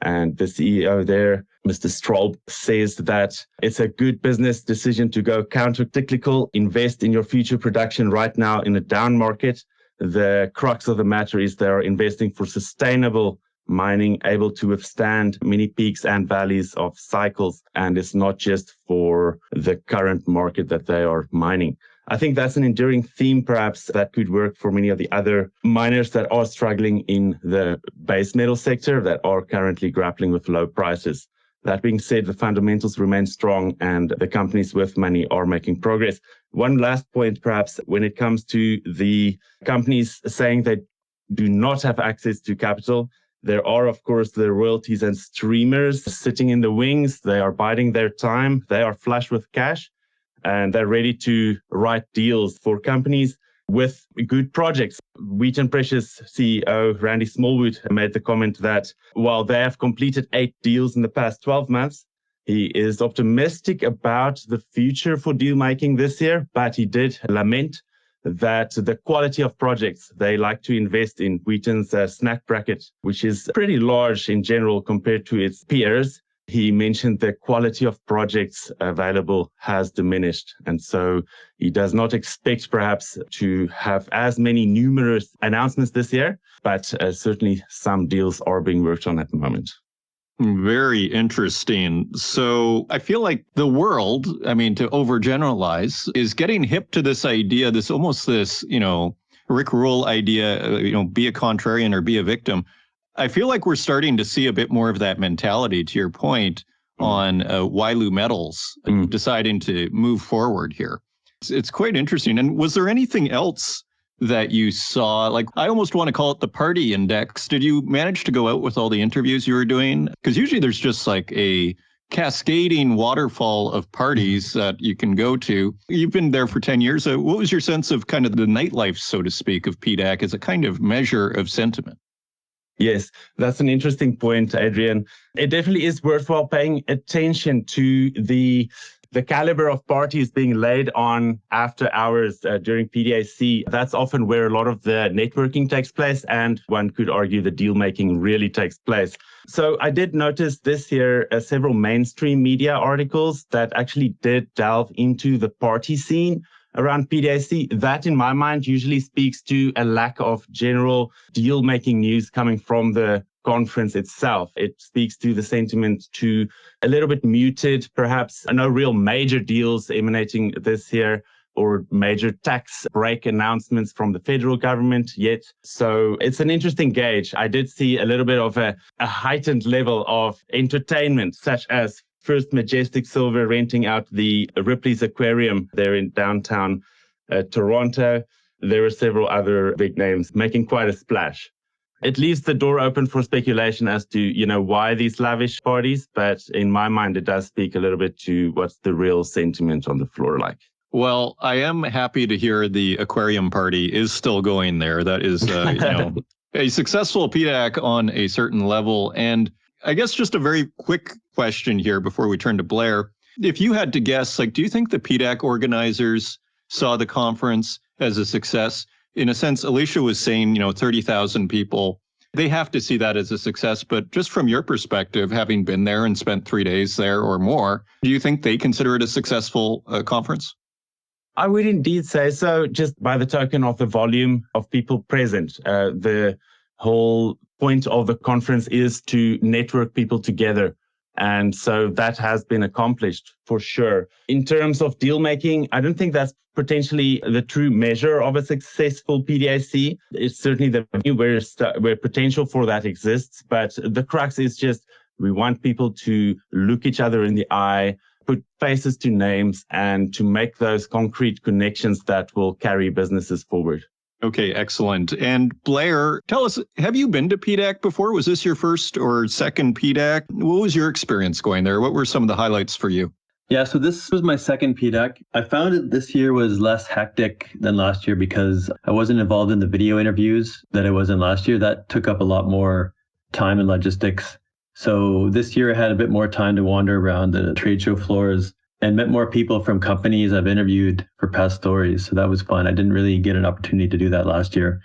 And the CEO there, Mr. Straub, says that it's a good business decision to go counter-cyclical, invest in your future production right now in a down market. The crux of the matter is they are investing for sustainable mining, able to withstand many peaks and valleys of cycles. And it's not just for the current market that they are mining. I think that's an enduring theme, perhaps, that could work for many of the other miners that are struggling in the base metal sector that are currently grappling with low prices. That being said, the fundamentals remain strong and the companies with money are making progress. One last point, perhaps, when it comes to the companies saying they do not have access to capital, there are, of course, the royalties and streamers sitting in the wings. They are biding their time. They are flush with cash. And they're ready to write deals for companies with good projects. Wheaton Precious CEO Randy Smallwood made the comment that while they have completed 8 deals in the past 12 months, he is optimistic about the future for deal making this year, but he did lament that the quality of projects they like to invest in, Wheaton's snack bracket, which is pretty large in general compared to its peers, he mentioned the quality of projects available has diminished. And so he does not expect perhaps to have as many numerous announcements this year, but certainly some deals are being worked on at the moment.
Very interesting. So I feel like the world, to overgeneralize, is getting hip to this idea, this Rick Rule idea, be a contrarian or be a victim. I feel like we're starting to see a bit more of that mentality, to your point, on Wailu Metals deciding to move forward here. It's quite interesting. And was there anything else that you saw? Like, I almost want to call it the party index. Did you manage to go out with all the interviews you were doing? Because usually there's just like a cascading waterfall of parties that you can go to. You've been there for 10 years. What was your sense of kind of the nightlife, so to speak, of PDAC as a kind of measure of sentiment?
Yes, that's an interesting point, Adrian. It definitely is worthwhile paying attention to the the caliber of parties being laid on after hours during PDAC, that's often where a lot of the networking takes place, and one could argue the deal making really takes place. So I did notice this year several mainstream media articles that actually did delve into the party scene around PDAC. That, in my mind, usually speaks to a lack of general deal-making news coming from the conference itself. It speaks to the sentiment to a little bit muted, perhaps no real major deals emanating this year or major tax break announcements from the federal government yet. So it's an interesting gauge. I did see a little bit of a heightened level of entertainment, such as First Majestic Silver renting out the Ripley's Aquarium there in downtown Toronto. There were several other big names making quite a splash. It leaves the door open for speculation as to, why these lavish parties. But in my mind, it does speak a little bit to what's the real sentiment on the floor like.
Well, I am happy to hear the aquarium party is still going there. That is, a successful PDAC on a certain level. And I guess just a very quick question here before we turn to Blair. If you had to guess, do you think the PDAC organizers saw the conference as a success? In a sense, Alisha was saying, 30,000 people. They have to see that as a success. But just from your perspective, having been there and spent 3 days there or more, do you think they consider it a successful conference?
I would indeed say so, just by the token of the volume of people present. The whole point of the conference is to network people together. And so that has been accomplished for sure. In terms of deal making, I don't think that's potentially the true measure of a successful PDAC. It's certainly the where potential for that exists. But the crux is just we want people to look each other in the eye, put faces to names, and to make those concrete connections that will carry businesses forward.
Okay, excellent. And Blair, tell us, have you been to PDAC before? Was this your first or second PDAC? What was your experience going there? What were some of the highlights for you?
Yeah, so this was my second PDAC. I found it this year was less hectic than last year because I wasn't involved in the video interviews that I was in last year. That took up a lot more time and logistics. So this year I had a bit more time to wander around the trade show floors and met more people from companies I've interviewed for past stories. So that was fun. I didn't really get an opportunity to do that last year.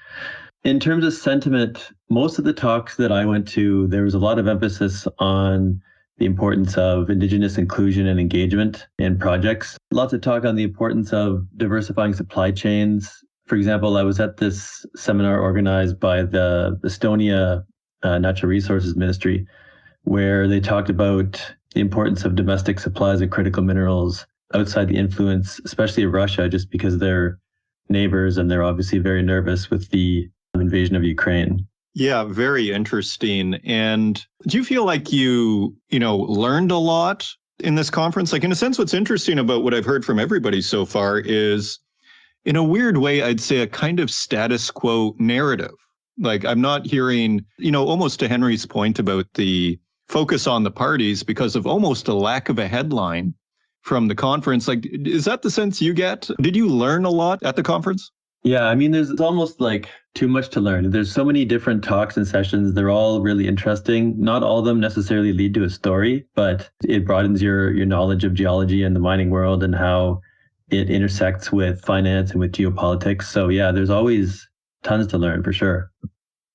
In terms of sentiment, most of the talks that I went to, there was a lot of emphasis on the importance of Indigenous inclusion and engagement in projects. Lots of talk on the importance of diversifying supply chains. For example, I was at this seminar organized by the Estonia Natural Resources Ministry, where they talked about the importance of domestic supplies of critical minerals outside the influence, especially of Russia, just because they're neighbors and they're obviously very nervous with the invasion of Ukraine.
Yeah, very interesting. And do you feel like you learned a lot in this conference? In a sense, what's interesting about what I've heard from everybody so far is, in a weird way, I'd say a kind of status quo narrative. I'm not hearing, almost to Henry's point about the focus on the parties because of almost a lack of a headline from the conference. Is that the sense you get? Did you learn a lot at the conference?
Yeah, there's almost too much to learn. There's so many different talks and sessions. They're all really interesting. Not all of them necessarily lead to a story, but it broadens your knowledge of geology and the mining world and how it intersects with finance and with geopolitics. So yeah, there's always tons to learn for sure.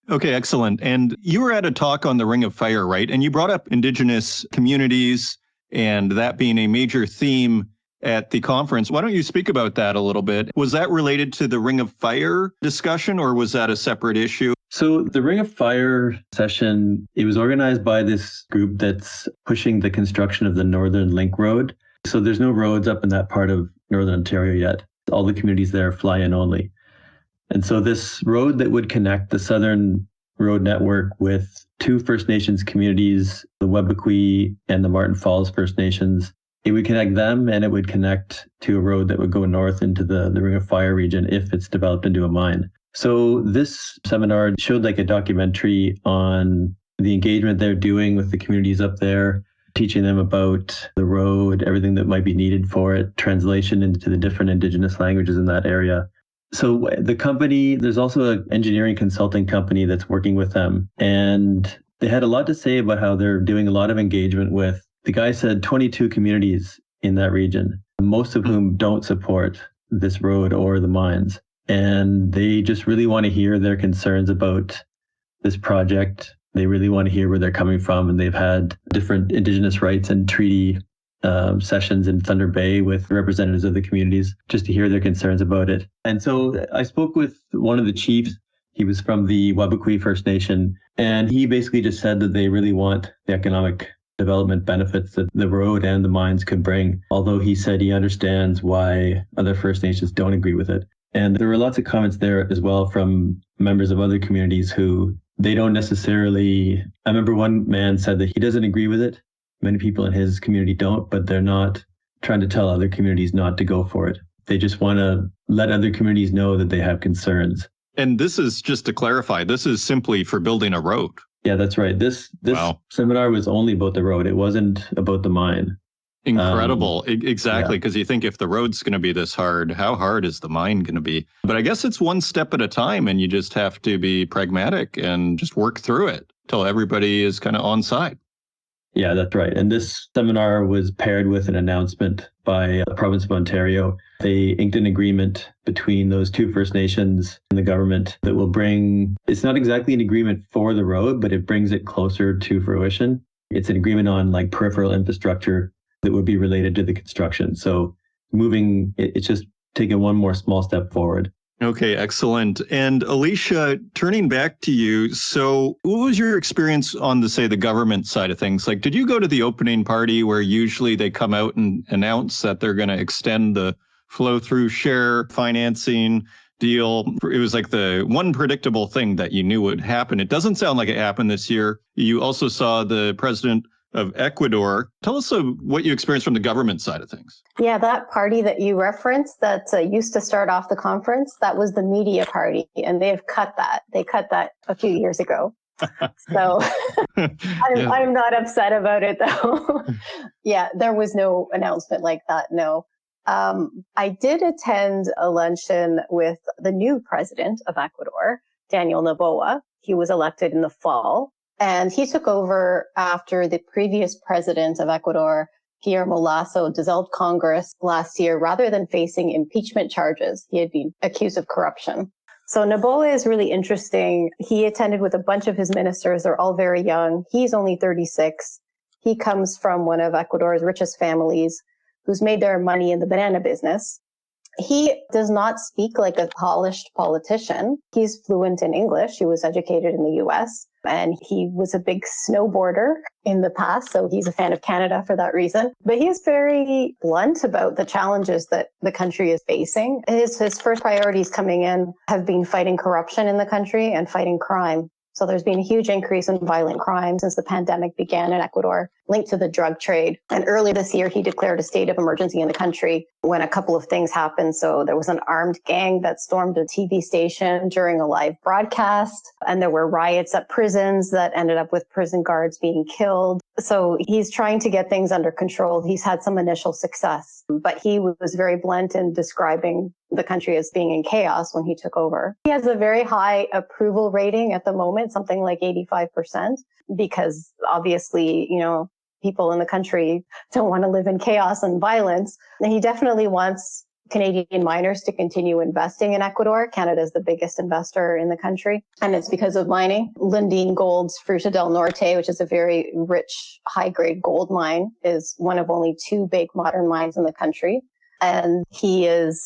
Okay, excellent. And you were at a talk on the Ring of Fire, right? And you brought up Indigenous communities and that being a major theme at the conference. Why don't you speak about that a little bit? Was that related to the Ring of Fire discussion or was that a separate issue?
So the Ring of Fire session, it was organized by this group that's pushing the construction of the Northern Link Road. So there's no roads up in that part of Northern Ontario yet. All the communities there fly in only. And so this road that would connect the Southern Road Network with two First Nations communities, the Webakwi and the Martin Falls First Nations, it would connect them and it would connect to a road that would go north into the Ring of Fire region if it's developed into a mine. So this seminar showed a documentary on the engagement they're doing with the communities up there, teaching them about the road, everything that might be needed for it, translation into the different Indigenous languages in that area. So the company, there's also an engineering consulting company that's working with them. And they had a lot to say about how they're doing a lot of engagement with, the guy said 22 communities in that region, most of whom don't support this road or the mines. And they just really want to hear their concerns about this project. They really want to hear where they're coming from. And they've had different Indigenous rights and treaty sessions in Thunder Bay with representatives of the communities just to hear their concerns about it. And so I spoke with one of the chiefs. He was from the Wabakwi First Nation, and he basically just said that they really want the economic development benefits that the road and the mines could bring, although he said he understands why other First Nations don't agree with it. And there were lots of comments there as well from members of other communities who they don't necessarily, I remember one man said that he doesn't agree with it. Many people in his community don't, but they're not trying to tell other communities not to go for it. They just want to let other communities know that they have concerns.
And this is, just to clarify, this is simply for building a road.
Yeah, that's right. This seminar was only about the road. It wasn't about the mine.
Incredible. Exactly. Because you think if the road's going to be this hard, how hard is the mine going to be? But I guess it's one step at a time, and you just have to be pragmatic and just work through it till everybody is kind of on side.
Yeah, that's right. And this seminar was paired with an announcement by the province of Ontario. They inked an agreement between those two First Nations and the government that will bring, it's not exactly an agreement for the road, but it brings it closer to fruition. It's an agreement on like peripheral infrastructure that would be related to the construction. So it's just taking one more small step forward.
Okay, excellent. And Alisha, turning back to you, so what was your experience on the government side of things? Like, did you go to the opening party where usually they come out and announce that they're going to extend the flow-through share financing deal? It was like the one predictable thing that you knew would happen. It doesn't sound like it happened this year. You also saw the president of Ecuador. Tell us what you experienced from the government side of things.
Yeah, that party that you referenced that used to start off the conference, that was the media party, and they've cut that. They cut that a few years ago. So I'm not upset about it, though. Yeah, there was no announcement like that, no. I did attend a luncheon with the new president of Ecuador, Daniel Noboa. He was elected in the fall. And he took over after the previous president of Ecuador, Guillermo Lasso, dissolved Congress last year rather than facing impeachment charges. He had been accused of corruption. So Noboa is really interesting. He attended with a bunch of his ministers. They're all very young. He's only 36. He comes from one of Ecuador's richest families who's made their money in the banana business. He does not speak like a polished politician. He's fluent in English. He was educated in the US. And he was a big snowboarder in the past, so he's a fan of Canada for that reason. But he's very blunt about the challenges that the country is facing. His first priorities coming in have been fighting corruption in the country and fighting crime. So there's been a huge increase in violent crime since the pandemic began in Ecuador, linked to the drug trade. And earlier this year, he declared a state of emergency in the country when a couple of things happened. So there was an armed gang that stormed a TV station during a live broadcast. And there were riots at prisons that ended up with prison guards being killed. So he's trying to get things under control. He's had some initial success, but he was very blunt in describing the country as being in chaos when he took over. He has a very high approval rating at the moment, something like 85%, because obviously, people in the country don't want to live in chaos and violence. And he definitely wants Canadian miners to continue investing in Ecuador. Canada is the biggest investor in the country, and it's because of mining. Lundin Gold's Fruta del Norte, which is a very rich, high-grade gold mine, is one of only 2 big modern mines in the country. And he is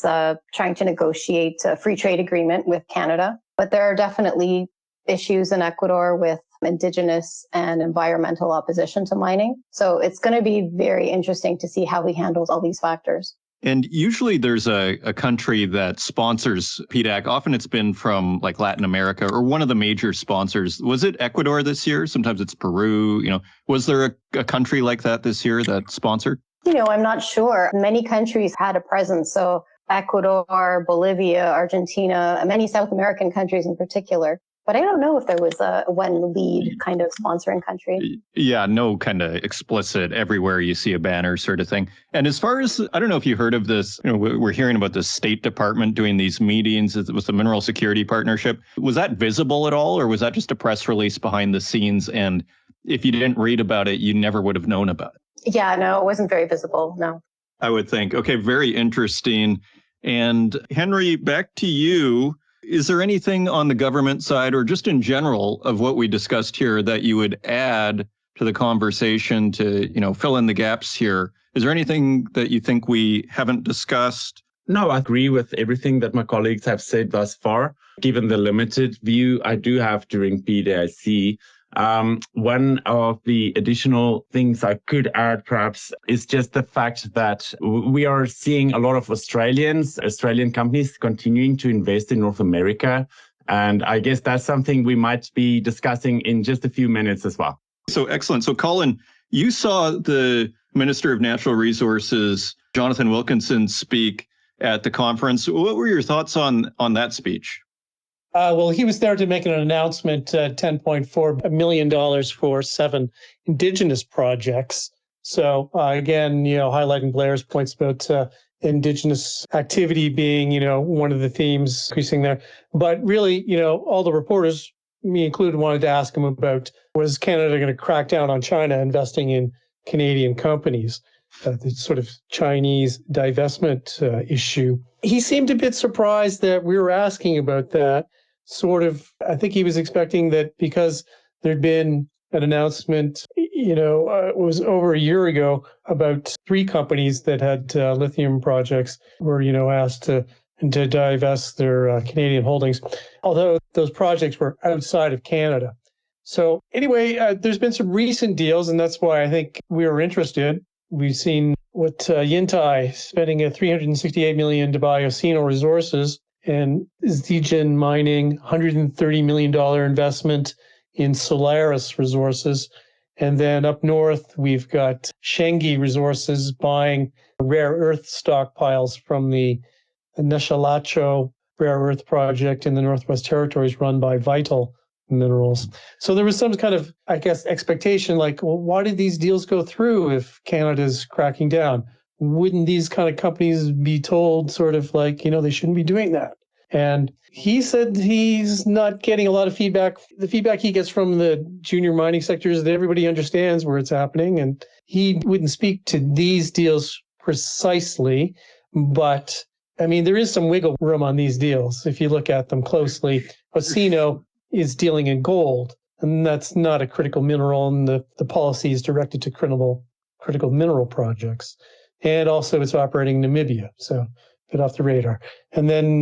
trying to negotiate a free trade agreement with Canada. But there are definitely issues in Ecuador with Indigenous and environmental opposition to mining. So it's going to be very interesting to see how he handles all these factors.
And usually there's a country that sponsors PDAC. Often it's been from like Latin America or one of the major sponsors. Was it Ecuador this year? Sometimes it's Peru. Was there a country like that this year that sponsored?
I'm not sure. Many countries had a presence. So Ecuador, Bolivia, Argentina, many South American countries in particular. But I don't know if there was one lead kind of sponsoring country.
Yeah, no kind of explicit everywhere you see a banner sort of thing. And as far as, I don't know if you heard of this, we're hearing about the State Department doing these meetings with the Mineral Security Partnership. Was that visible at all, or was that just a press release behind the scenes? And if you didn't read about it, you never would have known about it.
Yeah, no, it wasn't very visible, no.
I would think. Okay, very interesting. And Henry, back to you. Is there anything on the government side or just in general of what we discussed here that you would add to the conversation to, fill in the gaps here? Is there anything that you think we haven't discussed?
No, I agree with everything that my colleagues have said thus far. Given the limited view I do have during PDAC, one of the additional things I could add perhaps is just the fact that we are seeing a lot of Australian companies continuing to invest in North America. And I guess that's something we might be discussing in just a few minutes as well.
So excellent. So Colin, you saw the Minister of Natural Resources, Jonathan Wilkinson, speak at the conference. What were your thoughts on that speech?
Well, he was there to make an announcement, $10.4 million for 7 Indigenous projects. So again, highlighting Blair's points about Indigenous activity being, one of the themes increasing there. But really, all the reporters, me included, wanted to ask him about, was Canada going to crack down on China investing in Canadian companies? The sort of Chinese divestment issue. He seemed a bit surprised that we were asking about that. I think he was expecting that because there'd been an announcement, it was over a year ago, about 3 companies that had lithium projects were, asked to divest their Canadian holdings, although those projects were outside of Canada. So anyway, there's been some recent deals, and that's why I think we were interested. We've seen what Yintai spending $368 million to buy Osino Resources, and Zijin Mining $130 million investment in Solaris Resources. And then up north, we've got Shengi Resources buying rare earth stockpiles from the Neshalacho rare earth project in the Northwest Territories run by Vital Minerals. So there was some kind of, expectation like, well, why did these deals go through if Canada's cracking down? Wouldn't these kind of companies be told sort of like, they shouldn't be doing that? And he said he's not getting a lot of feedback. The feedback he gets from the junior mining sector is that everybody understands where it's happening. And he wouldn't speak to these deals precisely. But there is some wiggle room on these deals if you look at them closely. Osino is dealing in gold, and that's not a critical mineral, and the policy is directed to critical mineral projects. And also it's operating in Namibia, so a bit off the radar. And then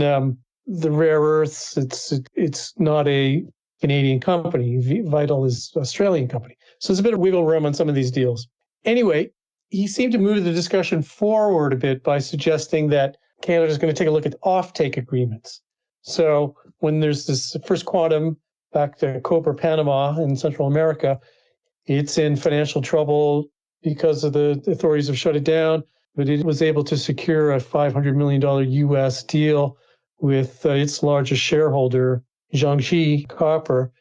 the rare earths, it's not a Canadian company. Vital is an Australian company. So there's a bit of wiggle room on some of these deals. Anyway, he seemed to move the discussion forward a bit by suggesting that Canada is going to take a look at offtake agreements. So when there's this First Quantum back to Cobre Panama in Central America, it's in financial trouble because of the authorities have shut it down, but it was able to secure a $500 million US deal with its largest shareholder, Jiangxi Copper,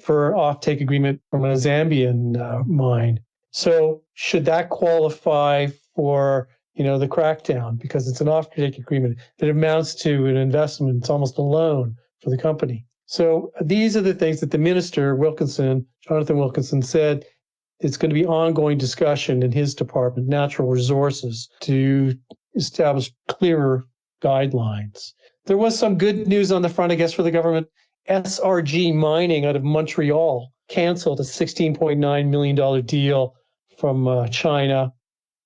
for offtake agreement from a Zambian mine. So should that qualify for, the crackdown? Because it's an offtake agreement that amounts to an investment. It's almost a loan for the company. So these are the things that the minister, Jonathan Wilkinson, said it's going to be ongoing discussion in his department, Natural Resources, to establish clearer guidelines. There was some good news on the front, I guess, for the government. SRG Mining out of Montreal canceled a $16.9 million deal from China.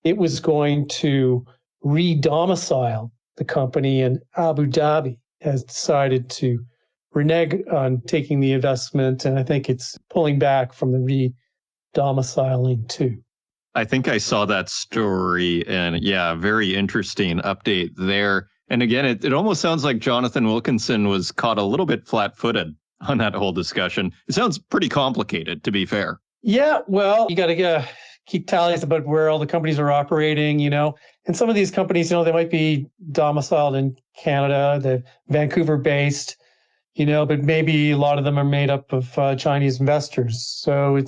It was going to re-domicile the company in Abu Dhabi, has decided to renege on taking the investment, and I think it's pulling back from the re-domiciling too.
I think I saw that story, and very interesting update there. And again, it almost sounds like Jonathan Wilkinson was caught a little bit flat-footed on that whole discussion. It sounds pretty complicated, to be fair.
Yeah, well, you got to keep tallies about where all the companies are operating, And some of these companies, they might be domiciled in Canada, they're Vancouver-based, but maybe a lot of them are made up of Chinese investors. So it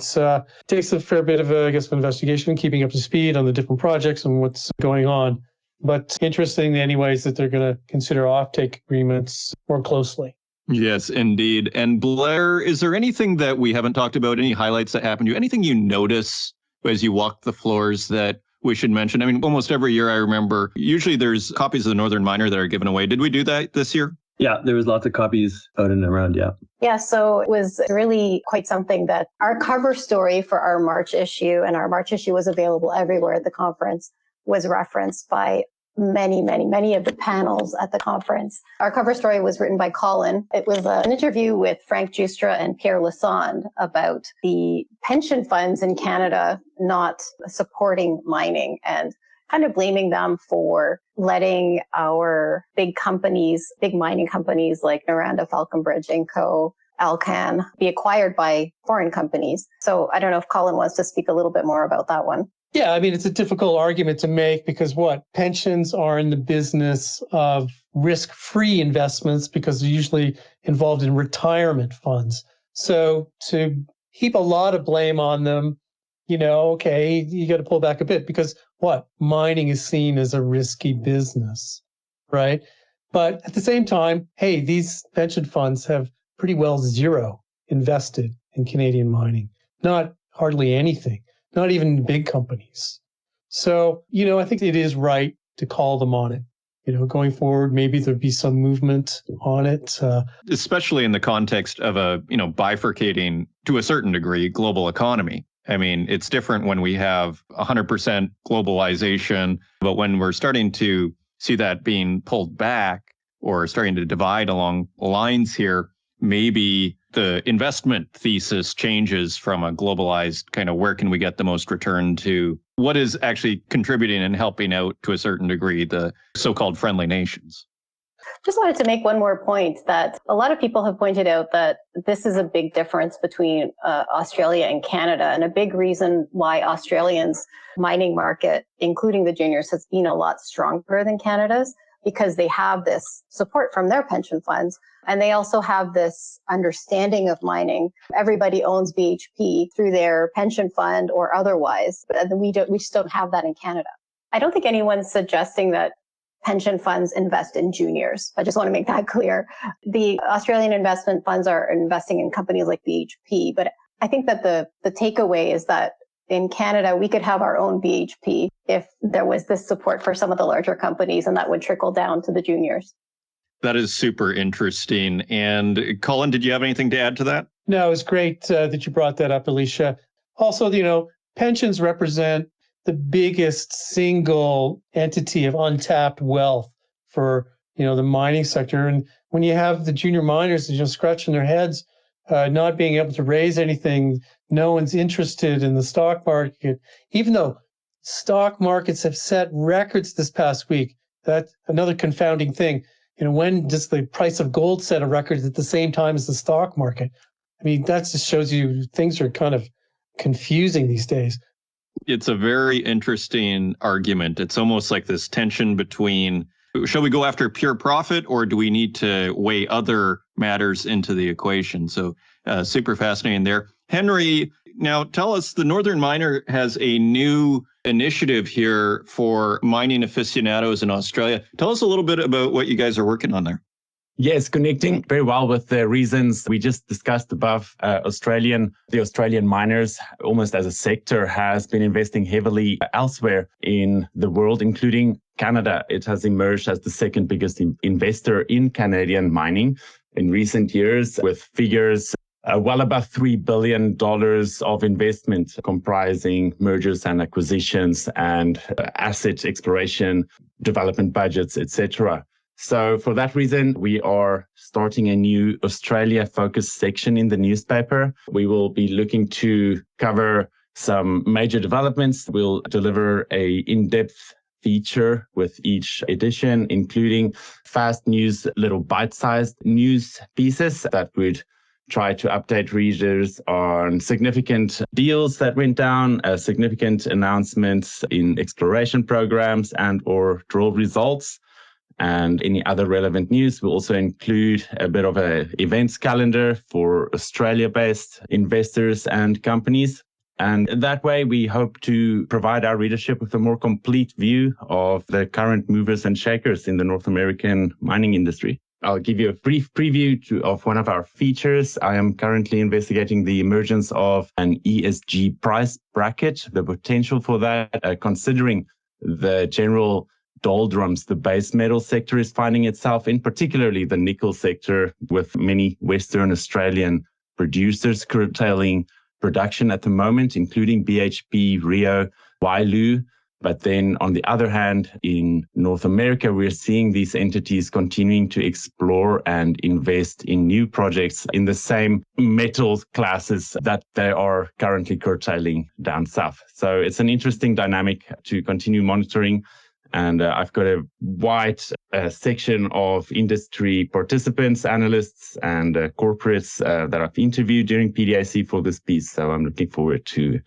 takes a fair bit of, investigation, keeping up to speed on the different projects and what's going on. But interesting anyways that they're going to consider offtake agreements more closely.
Yes, indeed. And Blair, is there anything that we haven't talked about, any highlights that happened to you, anything you notice as you walk the floors that we should mention? I mean, almost every year I remember, usually there's copies of the Northern Miner that are given away. Did we do that this year?
Yeah, there was lots of copies out and around, yeah.
Yeah, so it was really quite something that our cover story for our March issue, and our March issue was available everywhere at the conference, was referenced by many of the panels at the conference. Our cover story was written by Colin. It was an interview with Frank Giustra and Pierre Lassonde about the pension funds in Canada not supporting mining and kind of blaming them for letting our big companies, big mining companies like Noranda, Falconbridge, Inco, Alcan be acquired by foreign companies. So I don't know if Colin wants to speak a little bit more about that one.
Yeah, I mean, it's a difficult argument to make because pensions are in the business of risk-free investments because they're usually involved in retirement funds. So to heap a lot of blame on them, okay, you got to pull back a bit because mining is seen as a risky business, right? But at the same time, hey, these pension funds have pretty well zero invested in Canadian mining, not hardly anything. Not even big companies. So, I think it is right to call them on it. Going forward, maybe there'd be some movement on it.
Especially in the context of a, bifurcating to a certain degree global economy. I mean, it's different when we have 100% globalization, but when we're starting to see that being pulled back or starting to divide along lines here, maybe the investment thesis changes from a globalized kind of where can we get the most return to what is actually contributing and helping out to a certain degree the so-called friendly nations.
Just wanted to make one more point that a lot of people have pointed out that this is a big difference between Australia and Canada, and a big reason why Australians' mining market, including the juniors, has been a lot stronger than Canada's, because they have this support from their pension funds. And they also have this understanding of mining. Everybody owns BHP through their pension fund or otherwise, but we just don't have that in Canada. I don't think anyone's suggesting that pension funds invest in juniors. I just want to make that clear. The Australian investment funds are investing in companies like BHP, but I think that the takeaway is that in Canada, we could have our own BHP if there was this support for some of the larger companies, and that would trickle down to the juniors.
That is super interesting. And Colin, did you have anything to add to that?
No, it was great that you brought that up, Alisha. Also, pensions represent the biggest single entity of untapped wealth for, the mining sector. And when you have the junior miners, scratching their heads, not being able to raise anything, no one's interested in the stock market, even though stock markets have set records this past week. That's another confounding thing. When does the price of gold set a record at the same time as the stock market? I mean, that just shows you things are kind of confusing these days.
It's a very interesting argument. It's almost like this tension between, shall we go after pure profit or do we need to weigh other matters into the equation? So super fascinating there. Henry, now tell us, the Northern Miner has a new initiative here for mining aficionados in Australia. Tell us a little bit about what you guys are working on there.
Yes, connecting very well with the reasons we just discussed above. The Australian miners, almost as a sector, has been investing heavily elsewhere in the world, including Canada. It has emerged as the second biggest investor in Canadian mining in recent years, with figures well above $3 billion of investment, comprising mergers and acquisitions and asset exploration, development budgets, etc. So for that reason, we are starting a new Australia-focused section in the newspaper. We will be looking to cover some major developments. We'll deliver a in-depth feature with each edition, including fast news, little bite-sized news pieces that would try to update readers on significant deals that went down, significant announcements in exploration programs and or drill results, and any other relevant news. We'll also include a bit of an events calendar for Australia-based investors and companies. And that way, we hope to provide our readership with a more complete view of the current movers and shakers in the North American mining industry. I'll give you a brief preview of one of our features. I am currently investigating the emergence of an ESG price bracket, the potential for that, considering the general doldrums the base metal sector is finding itself in, particularly the nickel sector, with many Western Australian producers curtailing production at the moment, including BHP, Rio, Wailu. But then on the other hand, in North America, we're seeing these entities continuing to explore and invest in new projects in the same metals classes that they are currently curtailing down south. So it's an interesting dynamic to continue monitoring. And I've got a wide section of industry participants, analysts, and corporates that I've interviewed during PDAC for this piece. So I'm looking forward to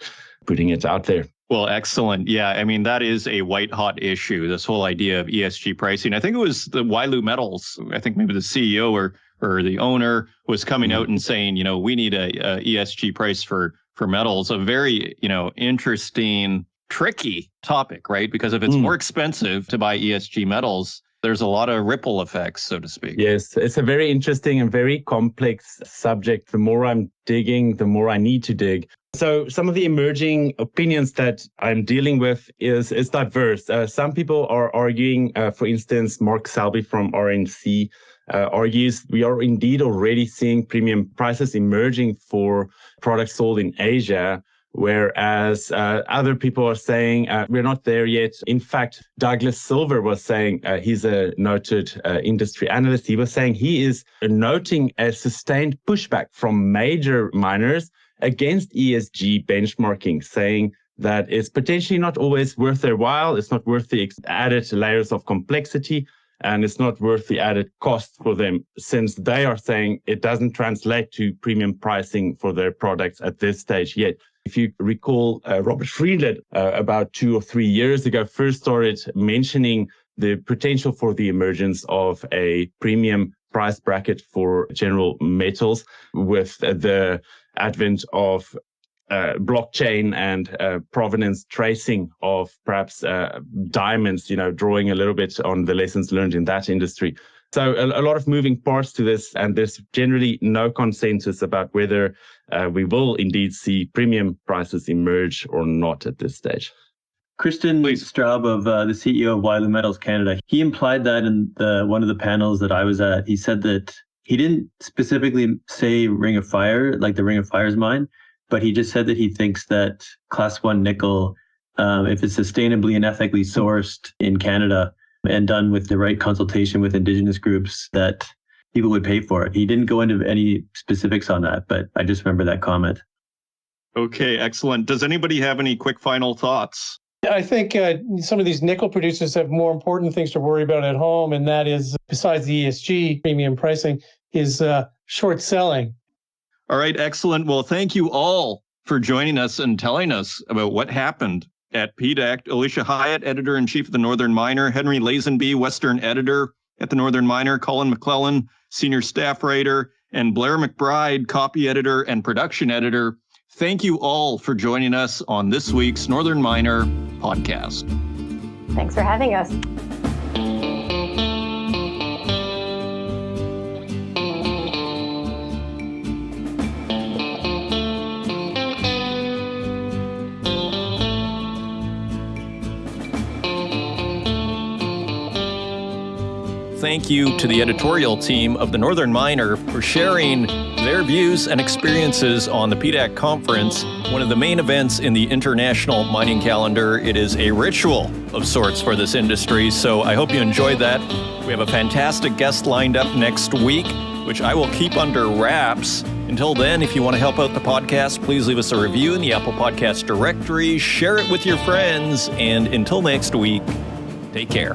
putting it out there.
Well, excellent. Yeah, I mean, that is a white hot issue, this whole idea of ESG pricing. I think it was the Wailu Metals. I think maybe the CEO or the owner was coming out and saying, you know, we need a ESG price for metals. A very, you know, interesting, tricky topic, right? Because if it's more expensive to buy ESG metals, there's a lot of ripple effects, so to speak.
Yes, it's a very interesting and very complex subject. The more I'm digging, the more I need to dig. So some of the emerging opinions that I'm dealing with is diverse. Some people are arguing, for instance, Mark Selby from RNC argues we are indeed already seeing premium prices emerging for products sold in Asia, whereas other people are saying we're not there yet. In fact, Douglas Silver was saying, he's a noted industry analyst, he was saying he is noting a sustained pushback from major miners against ESG benchmarking, saying that it's potentially not always worth their while, it's not worth the added layers of complexity, and it's not worth the added cost for them, since they are saying it doesn't translate to premium pricing for their products at this stage yet. If you recall, Robert Friedland, about 2 or 3 years ago, first started mentioning the potential for the emergence of a premium price bracket for general metals with the advent of blockchain and provenance tracing of perhaps diamonds, you know, drawing a little bit on the lessons learned in that industry. So a lot of moving parts to this, and there's generally no consensus about whether we will indeed see premium prices emerge or not at this stage.
Kristen Straub, of the CEO of Wailu Metals Canada, he implied that in one of the panels that I was at. He said that he didn't specifically say Ring of Fire, like the Ring of Fire's mine, but he just said that he thinks that Class 1 nickel, if it's sustainably and ethically sourced in Canada and done with the right consultation with Indigenous groups, that people would pay for it. He didn't go into any specifics on that, but I just remember that comment.
Okay, excellent. Does anybody have any quick final thoughts?
I think some of these nickel producers have more important things to worry about at home, and that is, besides the ESG premium pricing, is short selling.
All right, excellent. Well, thank you all for joining us and telling us about what happened at PDAC. Alisha Hiyate, Editor-in-Chief of the Northern Miner, Henry Lazenby, Western Editor at the Northern Miner, Colin McClelland, Senior Staff Writer, and Blair McBride, Copy Editor and Production Editor. Thank you all for joining us on this week's Northern Miner podcast.
Thanks for having us.
Thank you to the editorial team of the Northern Miner for sharing their views and experiences on the PDAC conference, one of the main events in the international mining calendar. It is a ritual of sorts for this industry, so I hope you enjoyed that. We have a fantastic guest lined up next week, which I will keep under wraps. Until then, if you want to help out the podcast, please leave us a review in the Apple Podcast directory, share it with your friends, and until next week, take care.